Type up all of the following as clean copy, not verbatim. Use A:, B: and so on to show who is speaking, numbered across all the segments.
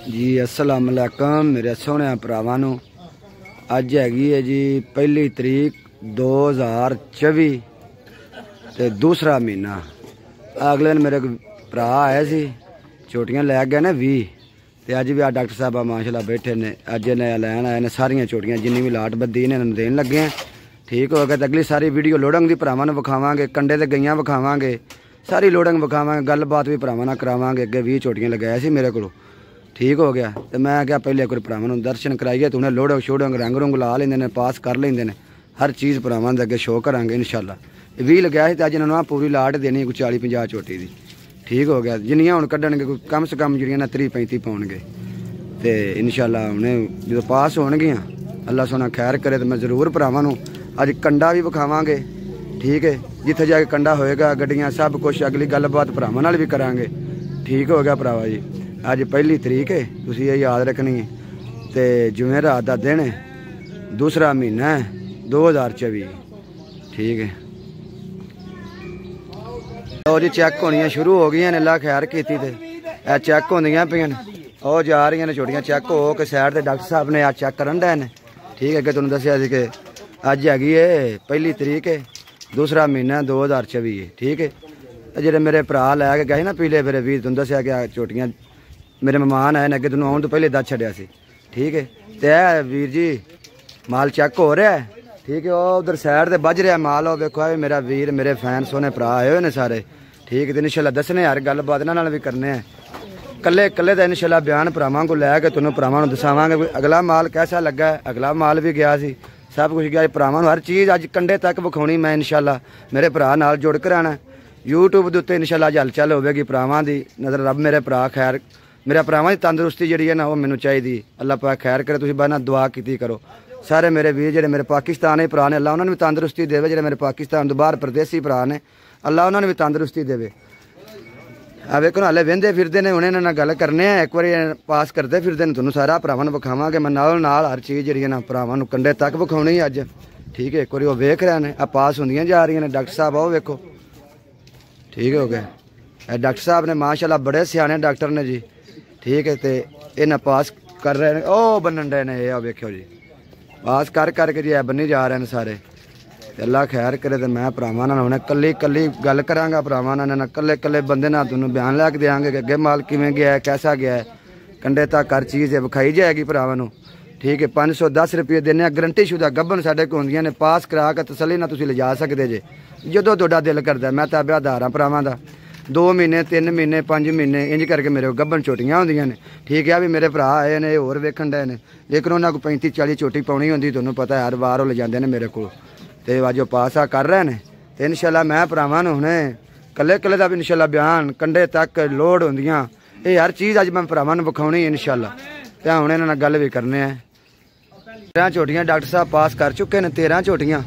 A: जी अस्सलाम वालेकुम मेरे सोहने भरावां नूं। अज हैगी है जी 1 तरीक 2024 ते दूसरा महीना। अगले दिन मेरे भरा आए सी चोटियां लै गए ने 20 ते अज भी डॉक्टर साहब माशाल्लाह बैठे ने। अज इन्हें लैन आए ने सारियां चोटियां जिन्नी भी लाट बद्धी इन्हें देन लगे हैं। ठीक हो गया तो अगली सारी वीडियो लोडंग की भरावां नूं विखावांगे, कंडे ते गईयां विखावांगे, सारी लोडंग विखावांगे, गलबात भी भरावां नाल करावांगे। अगे 20 चोटियां लगाया सी मेरे को। ठीक हो गया तो मैं क्या पहले एक भरावां नूं दर्शन कराइए तो उन्हें लोडंग शोडंग रंग रुंग ला लेंदे ने, पास कर लेंदे ने। हर चीज़ भरावां दे अगे शो करांगे इंशाल्लाह। 20 लगाया सी तो अज इन्हां नूं पूरी लाट देनी कोई 40-50 चोटी दी। ठीक हो गया जिन्नियां हुण कड्ढणगे कोई कम से कम जिहड़ियां ना 30-35 पाउणगे ते इंशाल्लाह उन्हें जो पास होणगियां अल्लाह सोना खैर करे तो मैं जरूर भरावां नूं अज कंडा भी विखावांगे। ठीक है जिथे जाके कंडा होएगा गड्डियां सब कुछ अगली गलबात भरावां नाल भी करांगे। ठीक हो गया भरावा जी। अज 1 तरीक है तुसीं ये याद रखनी है ते जुमेरात दा दिन है, दूसरा महीना है 2024। ठीक है और जी चैक होनियां शुरू हो गई ने। अल्लाह खैर कीती ते ए चैक होंदियां पियां और जा रही ने छोटियां चैक हो के साइड ते डॉक्टर साहब ने आ चैक करन डे ने। ठीक है कि तुहानूं दस्सिया सी कि अज हैगी है 1 तरीक है दूसरा महीना 2024 है। ठीक है जेडे मेरे भरा लैके गए ना पीले फिर 20 तुहानूं दस्सिया कि चोटियां मेरे मेहमान आए ने अगे तुहानूं आउण तो पहले दस छड्डिया सी। ठीक है ते वीर जी माल चैक हो रहा है। ठीक है वो उधर साइड ते बज रहा माल। वो वेखो मेरा वीर मेरे फैन सोने भरा आए हुए ने सारे। ठीक है तो इंशाल्लाह दसने यार गलबात इन्हां नाल भी करने हैं। कल्ले कल्ले का इंशाल्लाह बयान भरावां को लैके तुहानूं भरावां नूं दसावांगे अगला माल कैसा लगा है। अगला माल भी गया सी सब कुछ गया भरावां नूं हर चीज़ अज कंडे तक विखाउणी मैं इंशाल्लाह मेरे भरा नाल जुड़ कर आना। यूट्यूब के उत्ते इंशाल्लाह हलचल होगी भरावां दी नज़र रब मेरे भरा खैर मेरा भरावां की तंदुरुस्ती जी है ना वो मैनूं चाहिदी। अल्लाह पाक खैर करे तुसीं बस ना दुआ कीती करो सारे मेरे वीर जो मेरे पाकिस्तान के भरा ने अल्लाह उन्होंने भी तंदुरुस्ती देवे। जो मेरे पाकिस्तान तो बाहर प्रदेसी भरा ने अल्लाह उन्होंने भी तंदुरुस्ती देवे। आ वेखो ना हले वेंदे फिरदे ने उन्हें ना गल करने एक बार पास करते फिरदे ने तुहानूं सारा भरावां नूं विखावांगे मैं नाल नाल हर चीज़ जी ना भरावां नूं कंडे तक विखाउणी अज। ठीक है एक बार वो वेख रहे हैं आ पास होंदियां जा रही ने। डॉक्टर साहब आओ वेखो। ठीक हो गया डॉक्टर साहब ने माशाल्लाह बड़े सियाने डॉक्टर ने जी। ठीक है तो इन्हें पास कर रहे हैं ओ बनन डे ने वेखो जी पास कर करके जी बनी जा रहे हैं सारे। अल्लाह खैर करे तो मैं भरावां नाल हुणे कल्ली कल्ली गल करांगा भरावां नाल कल्ले कल्ले बंदे नाल तुहानूं बयान लैके देंगे कि अगे माल किवें गया है कैसा गया है कंडे तक हर चीज़ विखाई जाएगी भरावां नूं। ठीक है 510 रुपये देने गारंटी शुदा गब्बन साडे कोल होंदियां ने पास करा के तसल्ली नाल तुसीं लिजा सकदे जे जदों तुहाडा दिल करदा। मैं तां बेआधार हां भरावां दा 2 महीने 3 महीने 5 महीने इंज करके मेरे गब्बन चोटियां होंदियां ने। ठीक है भी मेरे भरा आए ने होर वेखण डे ने लेकिन उन्हां कोल 35-40 चोटी पाउणी हुंदी तुहानूं पता है हर वार वो ले जांदे ने मेरे कोल ते अज पास आ कर रहे हैं। तो इंशाल्लाह मैं भरावां नूं हुणे कल्ले कल्ले दा भी इंशाल्लाह बयान कंडे तक लोड होंदियां ये हर चीज़ अज मैं भरावां नूं विखाउणी इंशाल्लाह ते हुण इन्हां नाल गल भी करने हैं। 13 चोटियां डॉक्टर साहब पास कर चुके हैं 13 चोटियां।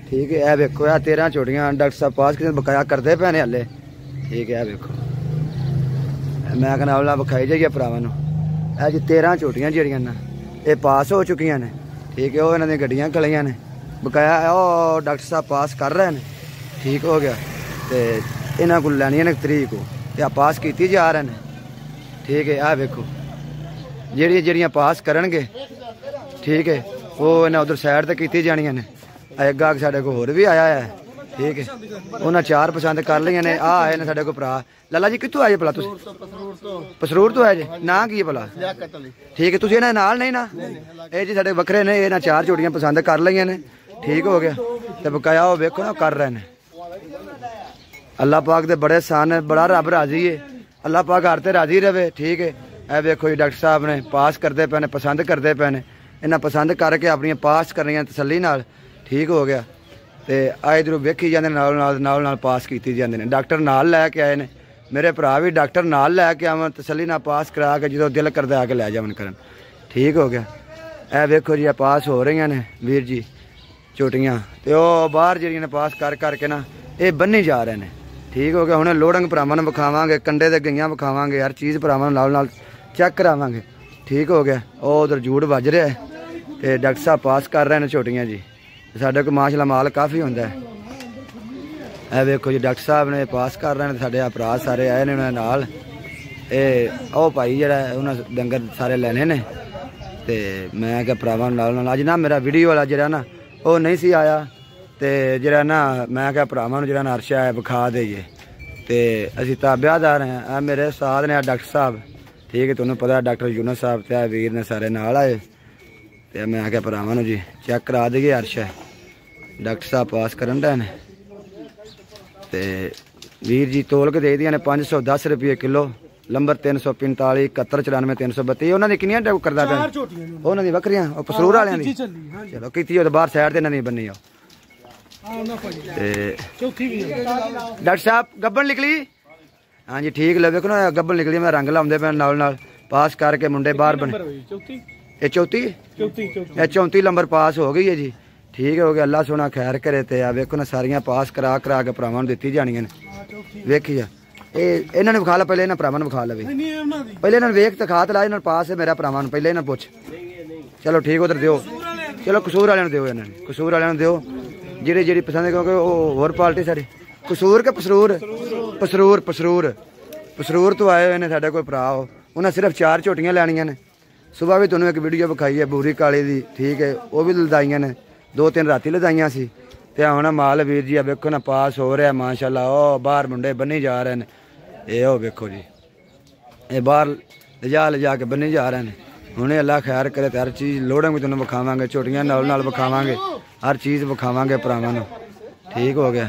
A: ठीक है यह वेखो 13 चोटियां डॉक्टर साहब पास कितने बकाया करते पे ने हले। ठीक है वेखो मैं कहना वाला विखाई जाइए भरावां नूं जी 13 चोटियां जिहड़ियां ना ये पास हो चुकियां ने। ठीक है वो इन्हां दी गड्डियां खड़ियां ने बकाया ओ डॉक्टर साहब पास कर रहे हैं। ठीक हो गया तो इन्हां को लैनियां ने तरीक को पास की जा रहे हैं। ठीक है आ वेखो जिहड़ियां जिहड़ियां पास करनगे ठीक है वो इन्हें उधर साइड ते की जानियां ने। एक गाहक साढ़े को होर भी आया है। ठीक है उन्हें 4 पसंद कर लिया ने आ आए ने साढ़े को भरा। लाला जी कित्थों आए भला तुसीं? पसरूर तो आए जी ना की है भला? ठीक है तुसीं इन्हां नाल नहीं ना ये जी साढ़े वखरे ने इन्हें 4 चोटियां पसंद कर लिया ने। ठीक हो गया तो बकाया वो वेखो ना कर रहे हैं। अल्लाह पाक दे बड़े सान है बड़ा रब राजी है अल्लाह पाक हर ते राजी रहे। ठीक है ए वेखो जी डॉक्टर साहब ने पास करते पे ने पसंद करते पे ने इन्हें पसंद करके अपनी पास करनियां तसल्ली नाल। ठीक हो गया तो आ इधरों वेखी जाते नाल पास की जाते हैं। डॉक्टर नाल लैके आए ने मेरे भरा भी डॉक्टर नाल लैके आवन तसल्ली नाल पास करा के जो दिल करता आके लै जावन करन। ठीक हो गया ए वेखो जी पास हो रही ने वीर जी चोटियां तो बाहर जिहड़ियां ने पास कर करके ना ये बन्नी जा रहे हैं। ठीक हो गया हुणे लोडंग भरावां नूं विखावांगे कंडे ते गईयां विखावांगे हर चीज़ भरावां नाल चैक करावांगे। ठीक हो गया वो उधर जूड़ बज रहा है तो डॉक्टर साहब पास कर रहे हैं चोटियां जी साढ़े को माशाल्लाह माल काफ़ी होंदा है। ए वेखो जी डॉक्टर साहब ने पास कर रहे हैं साढ़े भरा सारे आए ने उन्होंने नाल ਉਹ ਭਾਈ ਜਿਹੜਾ ਉਹਨਾਂ ਡੰਗਰ ਸਾਰੇ ਲੈਣੇ ਨੇ ਤੇ ਮੈਂ ਕਿਹਾ ਭਰਾਵਾਂ ਨਾਲ ਅੱਜ ਨਾ ਮੇਰਾ ਵੀਡੀਓ ਵਾਲਾ ਜਿਹੜਾ ਨਾ ਉਹ ਨਹੀਂ ਸੀ ਆਇਆ ਤੇ ਜਿਹੜਾ ਨਾ ਮੈਂ ਕਿਹਾ ਭਰਾਵਾਂ ਨੂੰ ਜਿਹੜਾ ਨਾ ਅਰਸ਼ਾ ਹੈ ਵਿਖਾ ਦੇਈਏ ਤੇ ਅਸੀਂ ਤਾਬਿਆਦਾਰ ਹਾਂ। ਆ ਮੇਰੇ ਉਸਤਾਦ ਨੇ ਡਾਕਟਰ ਸਾਹਿਬ, ਠੀਕ ਹੈ, ਤੁਹਾਨੂੰ ਪਤਾ ਡਾਕਟਰ ਯੂਨਸ ਸਾਹਿਬ ਤੇ ਵੀਰ ਨੇ ਸਾਰੇ ਨਾਲ ਆਏ ਤੇ ਮੈਂ ਕਿਹਾ ਭਰਾਵਾਂ ਨੂੰ ਜੀ ਚੈੱਕ ਕਰਾ ਦੇਈਏ ਅਰਸ਼ਾ। ਡਾਕਟਰ ਸਾਹਿਬ ਪਾਸ ਕਰਨ ਦੇ ਨੇ ਤੇ ਵੀਰ ਜੀ ਤੋਲ ਕੇ ਦੇ ਦੀਆਂ ਨੇ 510 ਰੁਪਏ ਕਿਲੋ। ਨੰਬਰ 345 71 94 332। ਉਹਨਾਂ ਦੀ ਕਿੰਨੀਆਂ ਡਾਊ ਕਰਦਾ ਪਿਆ? ਉਹਨਾਂ ਦੀ ਵੱਖਰੀਆਂ, ਉਹ ਪਸਰੂਰ ਵਾਲਿਆਂ ਦੀ ਚਲੋ ਕੀਤੀ ਉਹ ਬਾਹਰ ਸਾਈਡ ਤੇ ਇਹਨਾਂ ਦੀ ਬੰਨੀ ਆ ਤੇ ਚੌਥੀ ਵੀ ਡਾਕਟਰ ਸਾਹਿਬ ਗੱਬਣ ਨਿਕਲੀ। ਹਾਂਜੀ ਠੀਕ ਲੈ ਵੇਖੋ ਨਾ ਗੱਬਣ ਨਿਕਲੀ। ਮੈਂ ਰੰਗ ਲਾਉਂਦੇ ਪਏ ਨਾਲ ਪਾਸ ਕਰਕੇ ਮੁੰਡੇ ਬਾਹਰ ਬਣੇ। ਇਹ ਚੌਥੀ ਇਹ 34 ਨੰਬਰ ਪਾਸ ਹੋ ਗਈ ਹੈ ਜੀ। ਠੀਕ ਹੋ ਗਿਆ, ਅੱਲਾ ਸੋਹਣਾ ਖੈਰ ਕਰੇ ਤੇ ਆ ਵੇਖੋ ਨਾ ਸਾਰੀਆਂ ਪਾਸ ਕਰਾ ਕੇ ਭਰਾਵਾਂ ਨੂੰ ਦਿੱਤੀ ਜਾਣੀਆਂ ਨੇ। ਵੇਖੀ ਆ ਇਹ ਇਹਨਾਂ ਨੇ ਵਿਖਾ ਲਾ, ਪਹਿਲੇ ਇਹਨਾਂ ਭਰਾਵਾਂ ਨੂੰ ਵਿਖਾ ਲਵੇ, ਪਹਿਲੇ ਇਹਨਾਂ ਨੂੰ ਵੇਖ ਤੇ ਖਾ ਤੇ ਲਾ। ਇਹਨਾਂ ਨੂੰ ਪਾਸ ਹੈ ਮੇਰਾ ਭਰਾਵਾਂ ਨੂੰ, ਪਹਿਲੇ ਇਹਨਾਂ ਪੁੱਛ। ਚਲੋ ਠੀਕ ਉਧਰ ਦਿਓ, ਚਲੋ ਕਸੂਰ ਵਾਲਿਆਂ ਨੂੰ ਦਿਓ, ਇਹਨਾਂ ਨੂੰ ਕਸੂਰ ਵਾਲਿਆਂ ਨੂੰ ਦਿਓ ਜਿਹੜੀ ਪਸੰਦ ਹੈ ਕਿਉਂਕਿ ਉਹ ਹੋਰ ਪਾਰਟੀ ਸਾਡੀ। ਕਸੂਰ ਕੇ ਪਸਰੂਰ? ਪਸਰੂਰ ਤੋਂ ਆਏ ਹੋਏ ਨੇ ਸਾਡੇ ਕੋਈ ਭਰਾ। ਉਹਨਾਂ ਸਿਰਫ 4 ਝੋਟੀਆਂ ਲੈਣੀਆਂ ਨੇ। ਸੁਬਾਹ ਵੀ ਤੁਹਾਨੂੰ ਇੱਕ ਵੀਡੀਓ ਵਿਖਾਈ ਹੈ ਬੂਰੀ ਕਾਲੀ ਦੀ, ਠੀਕ ਹੈ, ਉਹ ਵੀ ਲਦਾਈਆਂ ਨੇ, 2-3 ਰਾਤੀ ਲਦਾਈਆਂ ਸੀ ਤੇ ਹੁਣ ਮਾਲ ਵੀਰ ਜੀ ਆ ਵੇਖੋ ਨਾ ਪਾਸ ਹੋ ਰਿਹਾ ਮਾਸ਼ਾਅੱਲਾ। ਉਹ ਬਾਹਰ ਮੁੰਡੇ ਬੰਨੀ ਜਾ ਰਹੇ ਨੇ, ਇਹ ਉਹ ਵੇਖੋ ਜੀ, ਇਹ ਬਾਹਰ ਲਿਜਾ ਕੇ ਬੰਨੀ ਜਾ ਰਹੇ ਨੇ। ਹੁਣੇ ਅੱਲਾ ਖੈਰ ਕਰੇ ਤੇ ਹਰ ਚੀਜ਼ ਲੋੜਾਂ ਵੀ ਤੁਹਾਨੂੰ ਵਿਖਾਵਾਂਗੇ, ਝੋਟੀਆਂ ਨਾਲ ਵਿਖਾਵਾਂਗੇ, ਹਰ ਚੀਜ਼ ਵਿਖਾਵਾਂਗੇ ਭਰਾਵਾਂ ਨੂੰ। ਠੀਕ ਹੋ ਗਿਆ,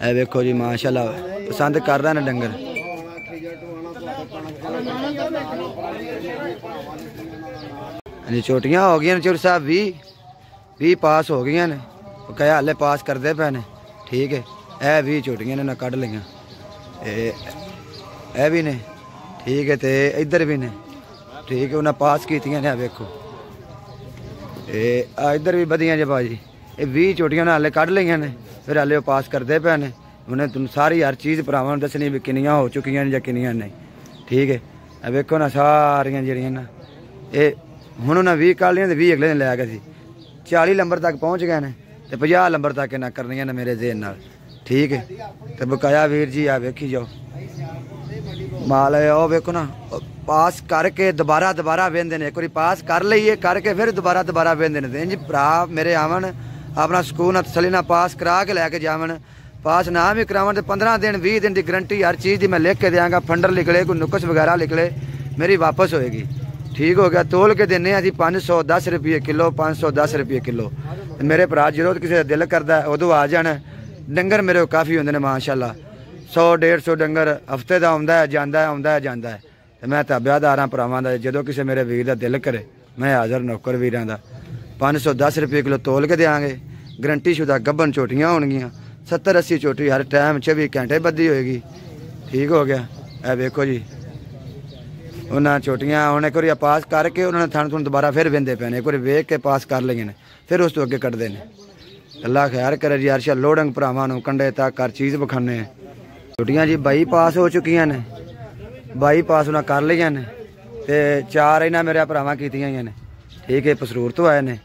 A: ਇਹ ਵੇਖੋ ਜੀ ਮਾਸ਼ਾਅੱਲਾ ਪਸੰਦ ਕਰ ਰਹੇ ਨੇ ਡੰਗਰ। ਹਾਂਜੀ ਝੋਟੀਆਂ ਹੋ ਗਈਆਂ ਨੇ ਚੋਰ ਸਾਹਿਬ 20 ਪਾਸ ਹੋ ਗਈਆਂ ਨੇ। ਉਹ ਕਹੇ ਹਾਲੇ ਪਾਸ ਕਰਦੇ ਪਏ ਨੇ। ਠੀਕ ਹੈ, ਇਹ 20 ਝੋਟੀਆਂ ਨੇ ਨਾ ਕੱਢ ਲਈਆਂ, ਇਹ ਵੀ ਨੇ, ਠੀਕ ਹੈ, ਤੇ ਇੱਧਰ ਵੀ ਨੇ, ਠੀਕ ਹੈ, ਉਹਨਾਂ ਪਾਸ ਕੀਤੀਆਂ ਨੇ। ਵੇਖੋ ਇਹ ਇੱਧਰ ਵੀ ਵਧੀਆਂ ਜੇ ਭਾਜੀ, ਇਹ 20 ਝੋਟੀਆਂ ਨੇ ਹਾਲੇ ਕੱਢ ਲਈਆਂ ਨੇ, ਫਿਰ ਹਾਲੇ ਉਹ ਪਾਸ ਕਰਦੇ ਪਏ ਨੇ। ਉਹਨੇ ਤੁਹਾਨੂੰ ਸਾਰੀ ਹਰ ਚੀਜ਼ ਭਰਾਵਾਂ ਨੂੰ ਦੱਸਣੀ ਵੀ ਕਿੰਨੀਆਂ ਹੋ ਚੁੱਕੀਆਂ ਨੇ ਜਾਂ ਕਿੰਨੀਆਂ ਨਹੀਂ। ਠੀਕ ਹੈ, ਇਹ ਵੇਖੋ ਨਾ ਸਾਰੀਆਂ ਜਿਹੜੀਆਂ ਨਾ ਇਹ ਹੁਣ ਉਹਨਾਂ 20 ਕੱਢ ਲਈਆਂ ਤੇ 20 ਅਗਲੇ ਦਿਨ ਲੈ ਗਏ ਸੀ। 40 ਨੰਬਰ ਤੱਕ ਪਹੁੰਚ ਗਏ ਨੇ ਤੇ 50 ਨੰਬਰ ਤੱਕ ਇਹਨਾਂ ਕਰਨੀਆਂ ਨੇ ਮੇਰੇ ਜ਼ੇਨ ਨਾਲ। ਠੀਕ ਹੈ, ਤੇ ਬਕਾਇਆ ਵੀਰ ਜੀ ਆ ਵੇਖੀ ਜਾਓ ਮਾਲ ਹੈ। ਉਹ ਵੇਖੋ ਨਾ ਪਾਸ ਕਰਕੇ ਦੁਬਾਰਾ ਵੇਂਦੇ ਨੇ। ਇੱਕ ਵਾਰੀ ਪਾਸ ਕਰ ਲਈਏ ਕਰਕੇ ਫਿਰ ਦੁਬਾਰਾ ਵੇਂਦੇ ਨੇ। ਇੰਜ ਭਰਾ ਮੇਰੇ ਆਵਣ ਆਪਣਾ ਸਕੂਨ ਤਸੱਲੀ ਨਾਲ ਪਾਸ ਕਰਾ ਕੇ ਲੈ ਕੇ ਜਾਵਣ। ਪਾਸ ਨਾ ਵੀ ਕਰਾਵਣ ਤੇ 15 ਦਿਨ 20 ਦਿਨ ਦੀ ਗਰੰਟੀ ਹਰ ਚੀਜ਼ ਦੀ ਮੈਂ ਲਿਖ ਕੇ ਦਿਆਂਗਾ। ਫੰਡਰ ਨਿਕਲੇ ਕੋਈ ਨੁਕਸ ਵਗੈਰਾ ਨਿਕਲੇ ਮੇਰੀ ਵਾਪਸ ਹੋਏਗੀ। ਠੀਕ ਹੋ ਗਿਆ, ਤੋਲ ਕੇ ਦਿੰਨੇ ਅਸੀਂ 510 ਰੁਪਏ ਕਿਲੋ, 510 ਰੁਪਏ ਕਿਲੋ। ਮੇਰੇ ਭਰਾ ਜਦੋਂ ਕਿਸੇ ਦਾ ਦਿਲ ਕਰਦਾ ਉਦੋਂ ਆ ਜਾਣ। ਡੰਗਰ ਮੇਰੇ ਕਾਫੀ ਹੁੰਦੇ ਨੇ ਮਾਸ਼ਾਅੱਲਾ, 100-150 ਡੰਗਰ ਹਫਤੇ ਦਾ ਆਉਂਦਾ ਹੈ ਜਾਂਦਾ ਹੈ ਤੇ ਮੈਂ ਤਾਬਿਆਦਾਰ ਹਾਂ ਭਰਾਵਾਂ ਦਾ। ਜਦੋਂ ਕਿਸੇ ਮੇਰੇ ਵੀਰ ਦਾ ਦਿਲ ਕਰੇ ਮੈਂ ਹਾਜ਼ਰ ਨੌਕਰ ਵੀਰਾਂ ਦਾ। 510 ਰੁਪਏ ਕਿਲੋ ਤੋਲ ਕੇ ਦਿਆਂਗੇ। ਗਰੰਟੀ ਸ਼ੁਦਾ ਗੱਭਣ ਝੋਟੀਆਂ ਹੋਣਗੀਆਂ, 70-80 ਝੋਟੀ ਹਰ ਟਾਈਮ 24 ਘੰਟੇ ਬੱਧੀ ਹੋਏਗੀ। ਠੀਕ ਹੋ ਗਿਆ, ਇਹ ਵੇਖੋ ਜੀ ਉਹਨਾਂ ਝੋਟੀਆਂ ਹੁਣ ਇੱਕ ਵਾਰੀ ਪਾਸ ਕਰਕੇ ਉਹਨਾਂ ਨੇ ਥਣ ਦੁਬਾਰਾ ਫਿਰ ਵਹਿੰਦੇ ਪਏ ਨੇ। ਇੱਕ ਵਾਰੀ ਵੇਖ ਕੇ ਪਾਸ ਕਰ ਲਈਆਂ ਨੇ ਫਿਰ ਉਸ ਤੋਂ ਅੱਗੇ ਕੱਢਦੇ ਨੇ। ਅੱਲਾ ਖੈਰ ਕਰੇ ਜੀ। ਅਰਸ਼ਾ ਲੋੜੰਗ ਭਰਾਵਾਂ ਨੂੰ ਕੰਡੇ ਤੱਕ ਹਰ ਚੀਜ਼ ਵਿਖਾਉਂਦੇ ਆ। ਝੋਟੀਆਂ ਜੀ 22 ਪਾਸ ਹੋ ਚੁੱਕੀਆਂ ਨੇ, 22 ਪਾਸ ਉਹਨਾਂ ਕਰ ਲਈਆਂ ਨੇ ਤੇ 4 ਇਹਨਾਂ ਮੇਰੇ ਭਰਾਵਾਂ ਕੀਤੀਆਂ ਹੋਈਆਂ ਨੇ। ਠੀਕ ਹੈ, ਪਸਰੂਰ ਤੋਂ ਆਏ ਨੇ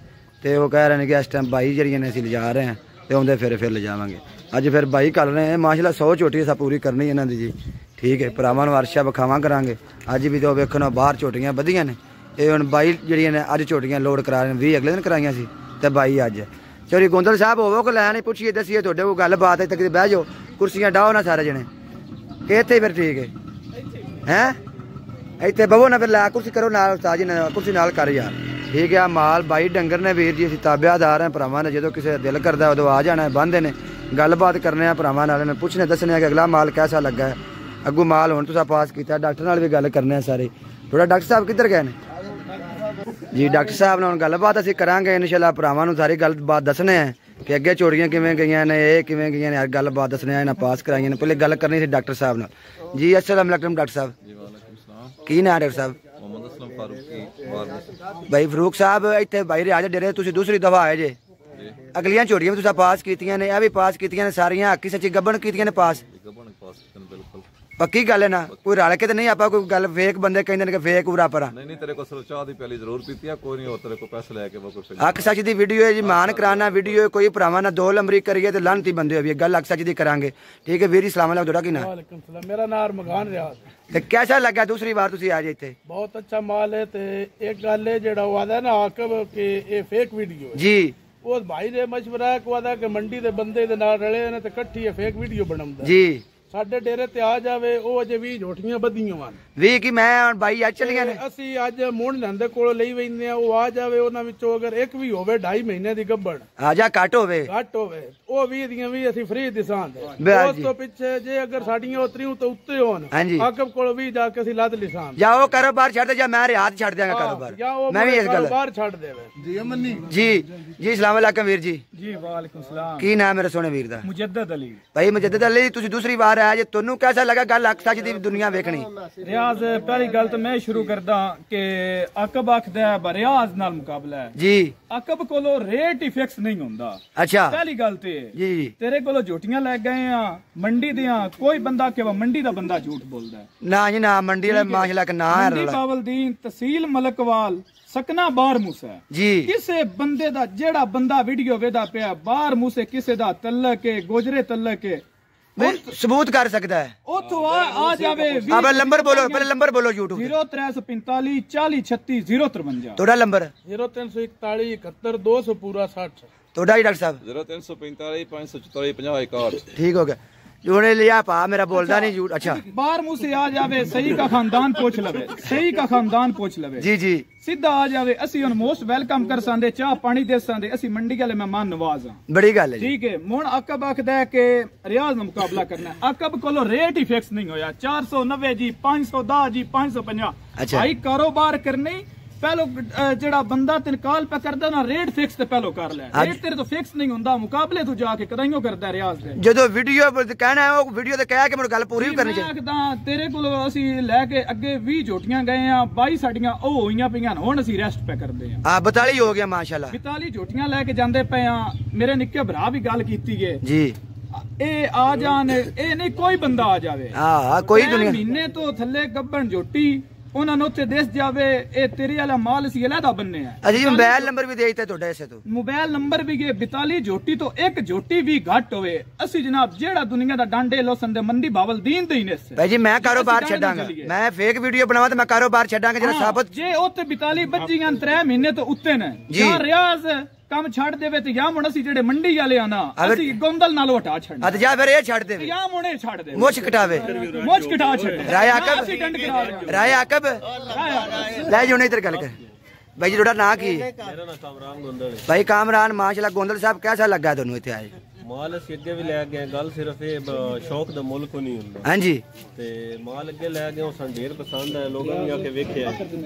A: ਤੇ ਉਹ ਕਹਿ ਰਹੇ ਨੇ ਕਿ ਇਸ ਟਾਈਮ 22 ਜਿਹੜੀਆਂ ਨੇ ਅਸੀਂ ਲਿਜਾ ਰਹੇ ਹਾਂ ਤੇ ਆਉਂਦੇ ਫਿਰ ਲਿਜਾਵਾਂਗੇ। ਅੱਜ ਫਿਰ 22 ਕਰ ਰਹੇ ਹਾਂ ਮਾਸ਼ਾਅੱਲਾ। 100 ਝੋਟੀ ਅਸਾਂ ਪੂਰੀ ਕਰਨੀ ਇਹਨਾਂ ਦੀ ਜੀ। ਠੀਕ ਹੈ, ਭਰਾਵਾਂ ਨੂੰ ਅਰਸ਼ਾ ਵਿਖਾਵਾਂ ਕਰਾਂਗੇ। ਅੱਜ ਵੀ ਤਾਂ ਵੇਖੋ ਨਾ ਬਾਹਰ ਝੋਟੀਆਂ ਵਧੀਆਂ ਨੇ। ਇਹ ਹੁਣ 22 ਜਿਹੜੀਆਂ ਨੇ ਅੱਜ ਝੋਟੀਆਂ ਲੋਡ ਕਰਾ ਰਹੇ ਨੇ। 20 ਅਗਲੇ ਦਿਨ ਕਰਾਈਆਂ ਸੀ ਤੇ 22 ਅੱਜ। ਚੋਰੀ ਗੋਂਦਲ ਸਾਹਿਬ ਹੋਵੋ ਕੋ ਲੈਣ ਪੁੱਛੀਏ ਦੱਸੀਏ ਤੁਹਾਡੇ ਕੋਲ ਗੱਲਬਾਤ ਹੈ ਤੇ ਕਿਤੇ ਬਹਿ ਜਾਓ, ਕੁਰਸੀਆਂ ਡਾਓ ਨਾ ਸਾਰੇ ਜਣੇ ਕਿ ਇੱਥੇ ਫਿਰ। ਠੀਕ ਹੈ ਇੱਥੇ ਬਵੋ ਨਾ ਫਿਰ ਲੈ ਕੁਰਸੀ ਕਰੋ ਨਾਲ ਉਸਤਾਦ ਜੀ ਨੇ ਕੁਰਸੀ ਨਾਲ ਕਰ ਯਾਰ। ਠੀਕ ਹੈ, ਮਾਲ 22 ਡੰਗਰ ਨੇ ਵੀਰ ਜੀ। ਅਸੀਂ ਤਾਬਿਆਦਾਰ ਹਾਂ ਭਰਾਵਾਂ ਨੇ। ਜਦੋਂ ਕਿਸੇ ਦਾ ਦਿਲ ਕਰਦਾ ਉਦੋਂ ਆ ਜਾਣਾ, ਬੰਦੇ ਨੇ ਗੱਲਬਾਤ ਕਰਨੇ ਆ ਭਰਾਵਾਂ ਨਾਲ, ਨੇ ਪੁੱਛਣੇ ਦੱਸਣੇ ਕਿ ਅਗਲਾ ਮਾਲ ਕੈਸਾ ਲੱਗਾ ਹੈ, ਅੱਗੂ ਮਾਲ ਹੁਣ ਤੁਸੀਂ ਪਾਸ ਕੀਤਾ। ਡਾਕਟਰ ਨਾਲ ਵੀ ਗੱਲ ਕਰਨੇ ਆ ਸਾਰੇ। ਥੋੜਾ ਡਾਕਟਰ ਸਾਹਿਬ ਕਿੱਧਰ ਗਏ ਨੇ ਜੀ? ਡਾਕਟਰ ਸਾਹਿਬ ਨਾਲ ਗੱਲਬਾਤ ਅਸੀਂ ਕਰਾਂਗੇ ਇਨਸ਼ਾਅੱਲਾ। ਭਰਾਵਾਂ ਨੂੰ ਸਾਰੀ ਗੱਲਬਾਤ ਦੱਸਣੇ ਆ ਕਿ ਅੱਗੇ ਝੋਟੀਆਂ ਕਿਵੇਂ ਗਈਆਂ ਨੇ, ਇਹ ਕਿਵੇਂ ਗਈਆਂ ਨੇ, ਹਰ ਗੱਲਬਾਤ ਦੱਸਣੇ ਆ। ਇਹਨਾਂ ਪਾਸ ਕਰਾਈਆਂ ਨੇ। ਪਹਿਲੇ ਗੱਲ ਕਰਨੀ ਸੀ ਡਾਕਟਰ ਸਾਹਿਬ ਨਾਲ ਜੀ। अस्सलाम वालेकुम डॉक्टर साहब। की नाम डॉक्टर साहब? भाई फरूक साहब इतने भाई रियाज डेरे तुम दूसरी दफा आए जे। अगलियां ਝੋਟੀਆਂ भी तुसा पास कीतियां ने, यह भी पास कीतियां ने सारियां। हकी सच्ची गब्बन कीतियां ने पास। पक्की गल है ना, कोई रल के तो नहीं आप कोई गल फेक बंदे कहते हैं कि फेक उरा परा।
B: नहीं तेरे को सिर्फ चाह दी पहली जरूर पीती है, कोई नहीं हो तेरे को पैसे लेके वो कुछ
A: अक सच दी वीडियो है जी, मान कराना वीडियो कोई भरावा ना 2 नंबरी करिए तो लानती बंदे हो गल अक सच दी करांगे। ठीक है वीर जी, सलाम अलैकुम। की ना
C: मेरा नाम मकान रियाज।
A: ते कैसा लगा दूसरी बार तुसी आज इत्थे?
C: बहुत अच्छा माल है। ते एक गल है जेड़ा वादा है ना आकब के ये फेक वीडियो है
A: जी,
C: वो भाई दे मशवरा है वादा कि मंडी दे बंदे दे नाल रले ने ते इकट्ठी ये फेक वीडियो बनाउंदा
A: जी।
C: साडे डेरे ते आ जावे ओ अजे 20 झोटियां बधियां वन
A: वी की मैं और भाई आज चलियां ने
C: ਅਸੀਂ ਅੱਜ ਮੋਹਣ ਲੈਂਦੇ ਕੋਲ ਲਈ ਵੈਂਦੇ ਆ, ਉਹ ਆ ਜਾਵੇ ਉਹਨਾਂ ਵਿੱਚੋਂ ਅਗਰ ਇੱਕ ਵੀ ਹੋਵੇ 2.5 ਮਹੀਨੇ ਦੀ ਗੱਭਣ
A: आ जा काट होवे
C: ਘੱਟ ਹੋਵੇ ਉਹ 20 ਦੀਆਂ ਵੀ ਅਸੀਂ ਫ੍ਰੀ ਦਿਸਾਂਦੇ।
A: ਬਿਆਸ
C: ਉਸ ਤੋਂ ਪਿੱਛੇ ਜੇ ਅਗਰ ਸਾਡੀਆਂ ਉਤਰੀਆਂ ਤੋਂ ਉੱਤੇ ਹੋਣ
A: ਹਾਂਜੀ।
C: ਆਕਬ ਕੋਲ ਵੀ ਜਾ ਕੇ ਅਸੀਂ ਲੱਦ ਲਿਸਾਂਦੇ
A: ਜਾ ਉਹ ਕਾਰੋਬਾਰ ਛੱਡ ਦੇ ਜਾਂ ਮੈਂ ਰਿਆਤ ਛੱਡ ਦਿਆਂਗਾ ਕਾਰੋਬਾਰ।
C: ਜਾਂ ਉਹ
A: ਮੈਂ ਵੀ ਇਸ ਗੱਲ
C: ਬਾਹਰ ਛੱਡ ਦੇਵੇ। ਜੀ ਅਮਨੀ
A: जी जी सलाम अलैकुम वीर जी।
C: जी वालेकुम सलाम।
A: की नाम मेरे सोने वीर दा?
C: मुजद्दद अली।
A: भाई मुजद्दद अली तुसी दूसरी बार आए जे, तन्नू कैसा लगा गल अक सच दी दुनिया वेखनी?
D: रियाज पहली गल तो मैं शुरू करदा कि अकब आखदा है रियाज नाल मुकाबला है
A: जी।
D: अकब कोलो रेट ही फिक्स नहीं होंदा।
A: अच्छा
D: पहली गल ते
A: जी
D: तेरे कोलो झोटियां ले गए आ मंडी दियां, कोई बंदा के मंडी दा बंदा झूठ बोलदा है
A: ना जी ना, मंडी वाला माशाल्लाह का ना है
D: मंडी बावलदीन तहसील मलकवाल सकना बार मूसा
A: जी।
D: किसे बंदे दा जेड़ा बंदा वीडियो वेदा पिया बार मूसे किसे दा तल्लक के गोजरे तल्लक के
A: सबूत कर सकता है।
D: ओथों आ जावे
A: आप नंबर बोलो, पहले नंबर बोलो यूट्यूब
D: 0345 40 36 053
A: थोड़ा नंबर
C: 0341 71 200 पूरा 60।
A: थोड़ा ही डॉक्टर साहब
B: 0345 544 50 61।
A: ठीक हो गया जोड़े लिया पा मेरा बोलता नहीं झूठ। अच्छा
D: बार मुंह से आ जावे सही का खानदान पूछ लवे, सही का खानदान पूछ लवे
A: जी जी
D: सीधा आ जावे असी उन मोस्ट वेलकम कर सांदे, चाह पानी दे सांदे, असी मंडी वाले मेहमान नवाज हां।
A: बड़ी गल है
D: ठीक है। मुन अकब आखदा है कि रियाज ना मुकाबला करना है। अकब कोलो रेट ही फिक्स नहीं होया 490 जी 510 जी 550।
A: अच्छा।
D: भाई कारोबार करने पहलो जेड़ा बंदा तिनकाल पे करदा ना रेट फिक्स ते पहलो कर ले। रेट तेरे तो फिक्स नहीं हुंदा, मुकाबले तू जाके कदाइयो करदा है रियाज दे।
A: जदों वीडियो कहना है वो वीडियो ते कह के मेरे गल पूरी करनी चाहिए।
D: मैं आखदा तेरे कोलो असी लेके अगे 20 झोटियां गए आ, 22 साडियां ओ होईयां पईयां हुण असी रेस्ट पे करदे आ।
A: हां 42 हो गया माशाल्लाह।
D: 42 झोटियां लेके जांदे पे आ। मेरे निक्के भरा भी गल कीती है
A: जी।
D: ए आ जान ए नहीं कोई बंदा आ जावे
A: हां कोई दुनिया
D: महीने तो थल्ले गब्बन झोटी ਉਹਨਾਂ ਨੂੰ ਉੱਥੇ ਦੇਸ ਜਾਵੇ ਇਹ ਤੇਰੇ ਵਾਲਾ ਮਾਲ ਸੀ ਅਲੱਗਾ ਬੰਨੇ ਆ।
A: ਅਸੀਂ ਮੋਬਾਈਲ ਨੰਬਰ ਵੀ ਦੇ ਦਿੱਤਾ ਤੁਹਾਡਾ ਇਸੇ ਤੋਂ
D: ਮੋਬਾਈਲ ਨੰਬਰ ਵੀ ਗਏ 42 ਝੋਟੀ ਤੋਂ ਇੱਕ ਝੋਟੀ ਵੀ ਘੱਟ ਹੋਵੇ ਅਸੀਂ ਜਨਾਬ ਜਿਹੜਾ ਦੁਨੀਆ ਦਾ ਡਾਂਡੇ ਲੋਸਨ ਦੇ ਮੰਡੀ ਬਾਵਲਦੀਨ ਦੇ ਹੀ ਨੇ
A: ਭਾਈ ਜੀ ਮੈਂ ਕਾਰੋਬਾਰ ਛੱਡਾਂਗਾ, ਮੈਂ ਫੇਕ ਵੀਡੀਓ ਬਣਾਵਾਂ ਤੇ ਮੈਂ ਕਾਰੋਬਾਰ ਛੱਡਾਂਗਾ ਜਿਹੜਾ ਸਾਬਤ
D: ਜੇ ਉੱਥੇ 42 ਬੱਜੀਆਂ 3 ਮਹੀਨੇ ਤੋਂ ਉੱਤੇ ਨੇ ਜਾਂ ਰਿਆਜ਼ ਕੰਮ ਛੱਡ ਦੇਵੇ ਤੇ ਜਾਂ ਹੁਣ ਅਸੀਂ ਜਿਹੜੇ ਮੰਡੀ ਵਾਲੇ ਆ ਨਾ ਅਸੀਂ ਗੋਂਦਲ ਨਾਲ ਹਟਾ ਛੱਡਣਾ
A: ਅਤੇ ਜਾਂ ਫਿਰ ਇਹ ਛੱਡ ਦੇਵੇ
D: ਜਾਂ ਹੁਣੇ ਛੱਡ ਦੇ
A: ਮੁੱਛ ਕਟਾਵੇ
D: ਮੁੱਛ ਕਟਾ ਛੱਡ
A: ਰਾਏ ਆਕਬ ਰਾਏ ਆਕਬ ਲੈ ਜੀ ਹੁਣ ਇੱਧਰ ਗੱਲ ਕਰ ਭਾਈ ਜੀ ਤੁਹਾਡਾ ਨਾਂ ਕੀ?
E: ਮੇਰਾ ਨਾਮ ਕਾਮਰਾਨ ਗੋਂਦਲ ਹੈ।
A: ਭਾਈ ਕਾਮਰਾਨ ਮਾਸ਼ਾਅੱਲਾ ਗੋਂਦਲ ਸਾਹਿਬ कैसा ਲੱਗਾ ਤੁਹਾਨੂੰ ਇੱਥੇ ਆਏ?
E: ਮਾਲ ਅਸੀਂ ਅੱਗੇ ਵੀ ਲੈ ਗਏ, ਗੱਲ ਸਿਰਫ ਇਹ ਸ਼ੌਕ ਦਾ ਮੁੱਲ ਕੋ ਨਹੀਂ ਹੁੰਦਾ।
A: ਹਾਂਜੀ
E: ਤੇ ਮਾਲ ਅੱਗੇ ਲੈ ਗਏ, ਉਹ ਸਾਨੂੰ ਢੇਰ ਪਸੰਦ ਆਇਆ, ਲੋਕਾਂ ਨੇ ਆ ਕੇ ਵੇਖਿਆ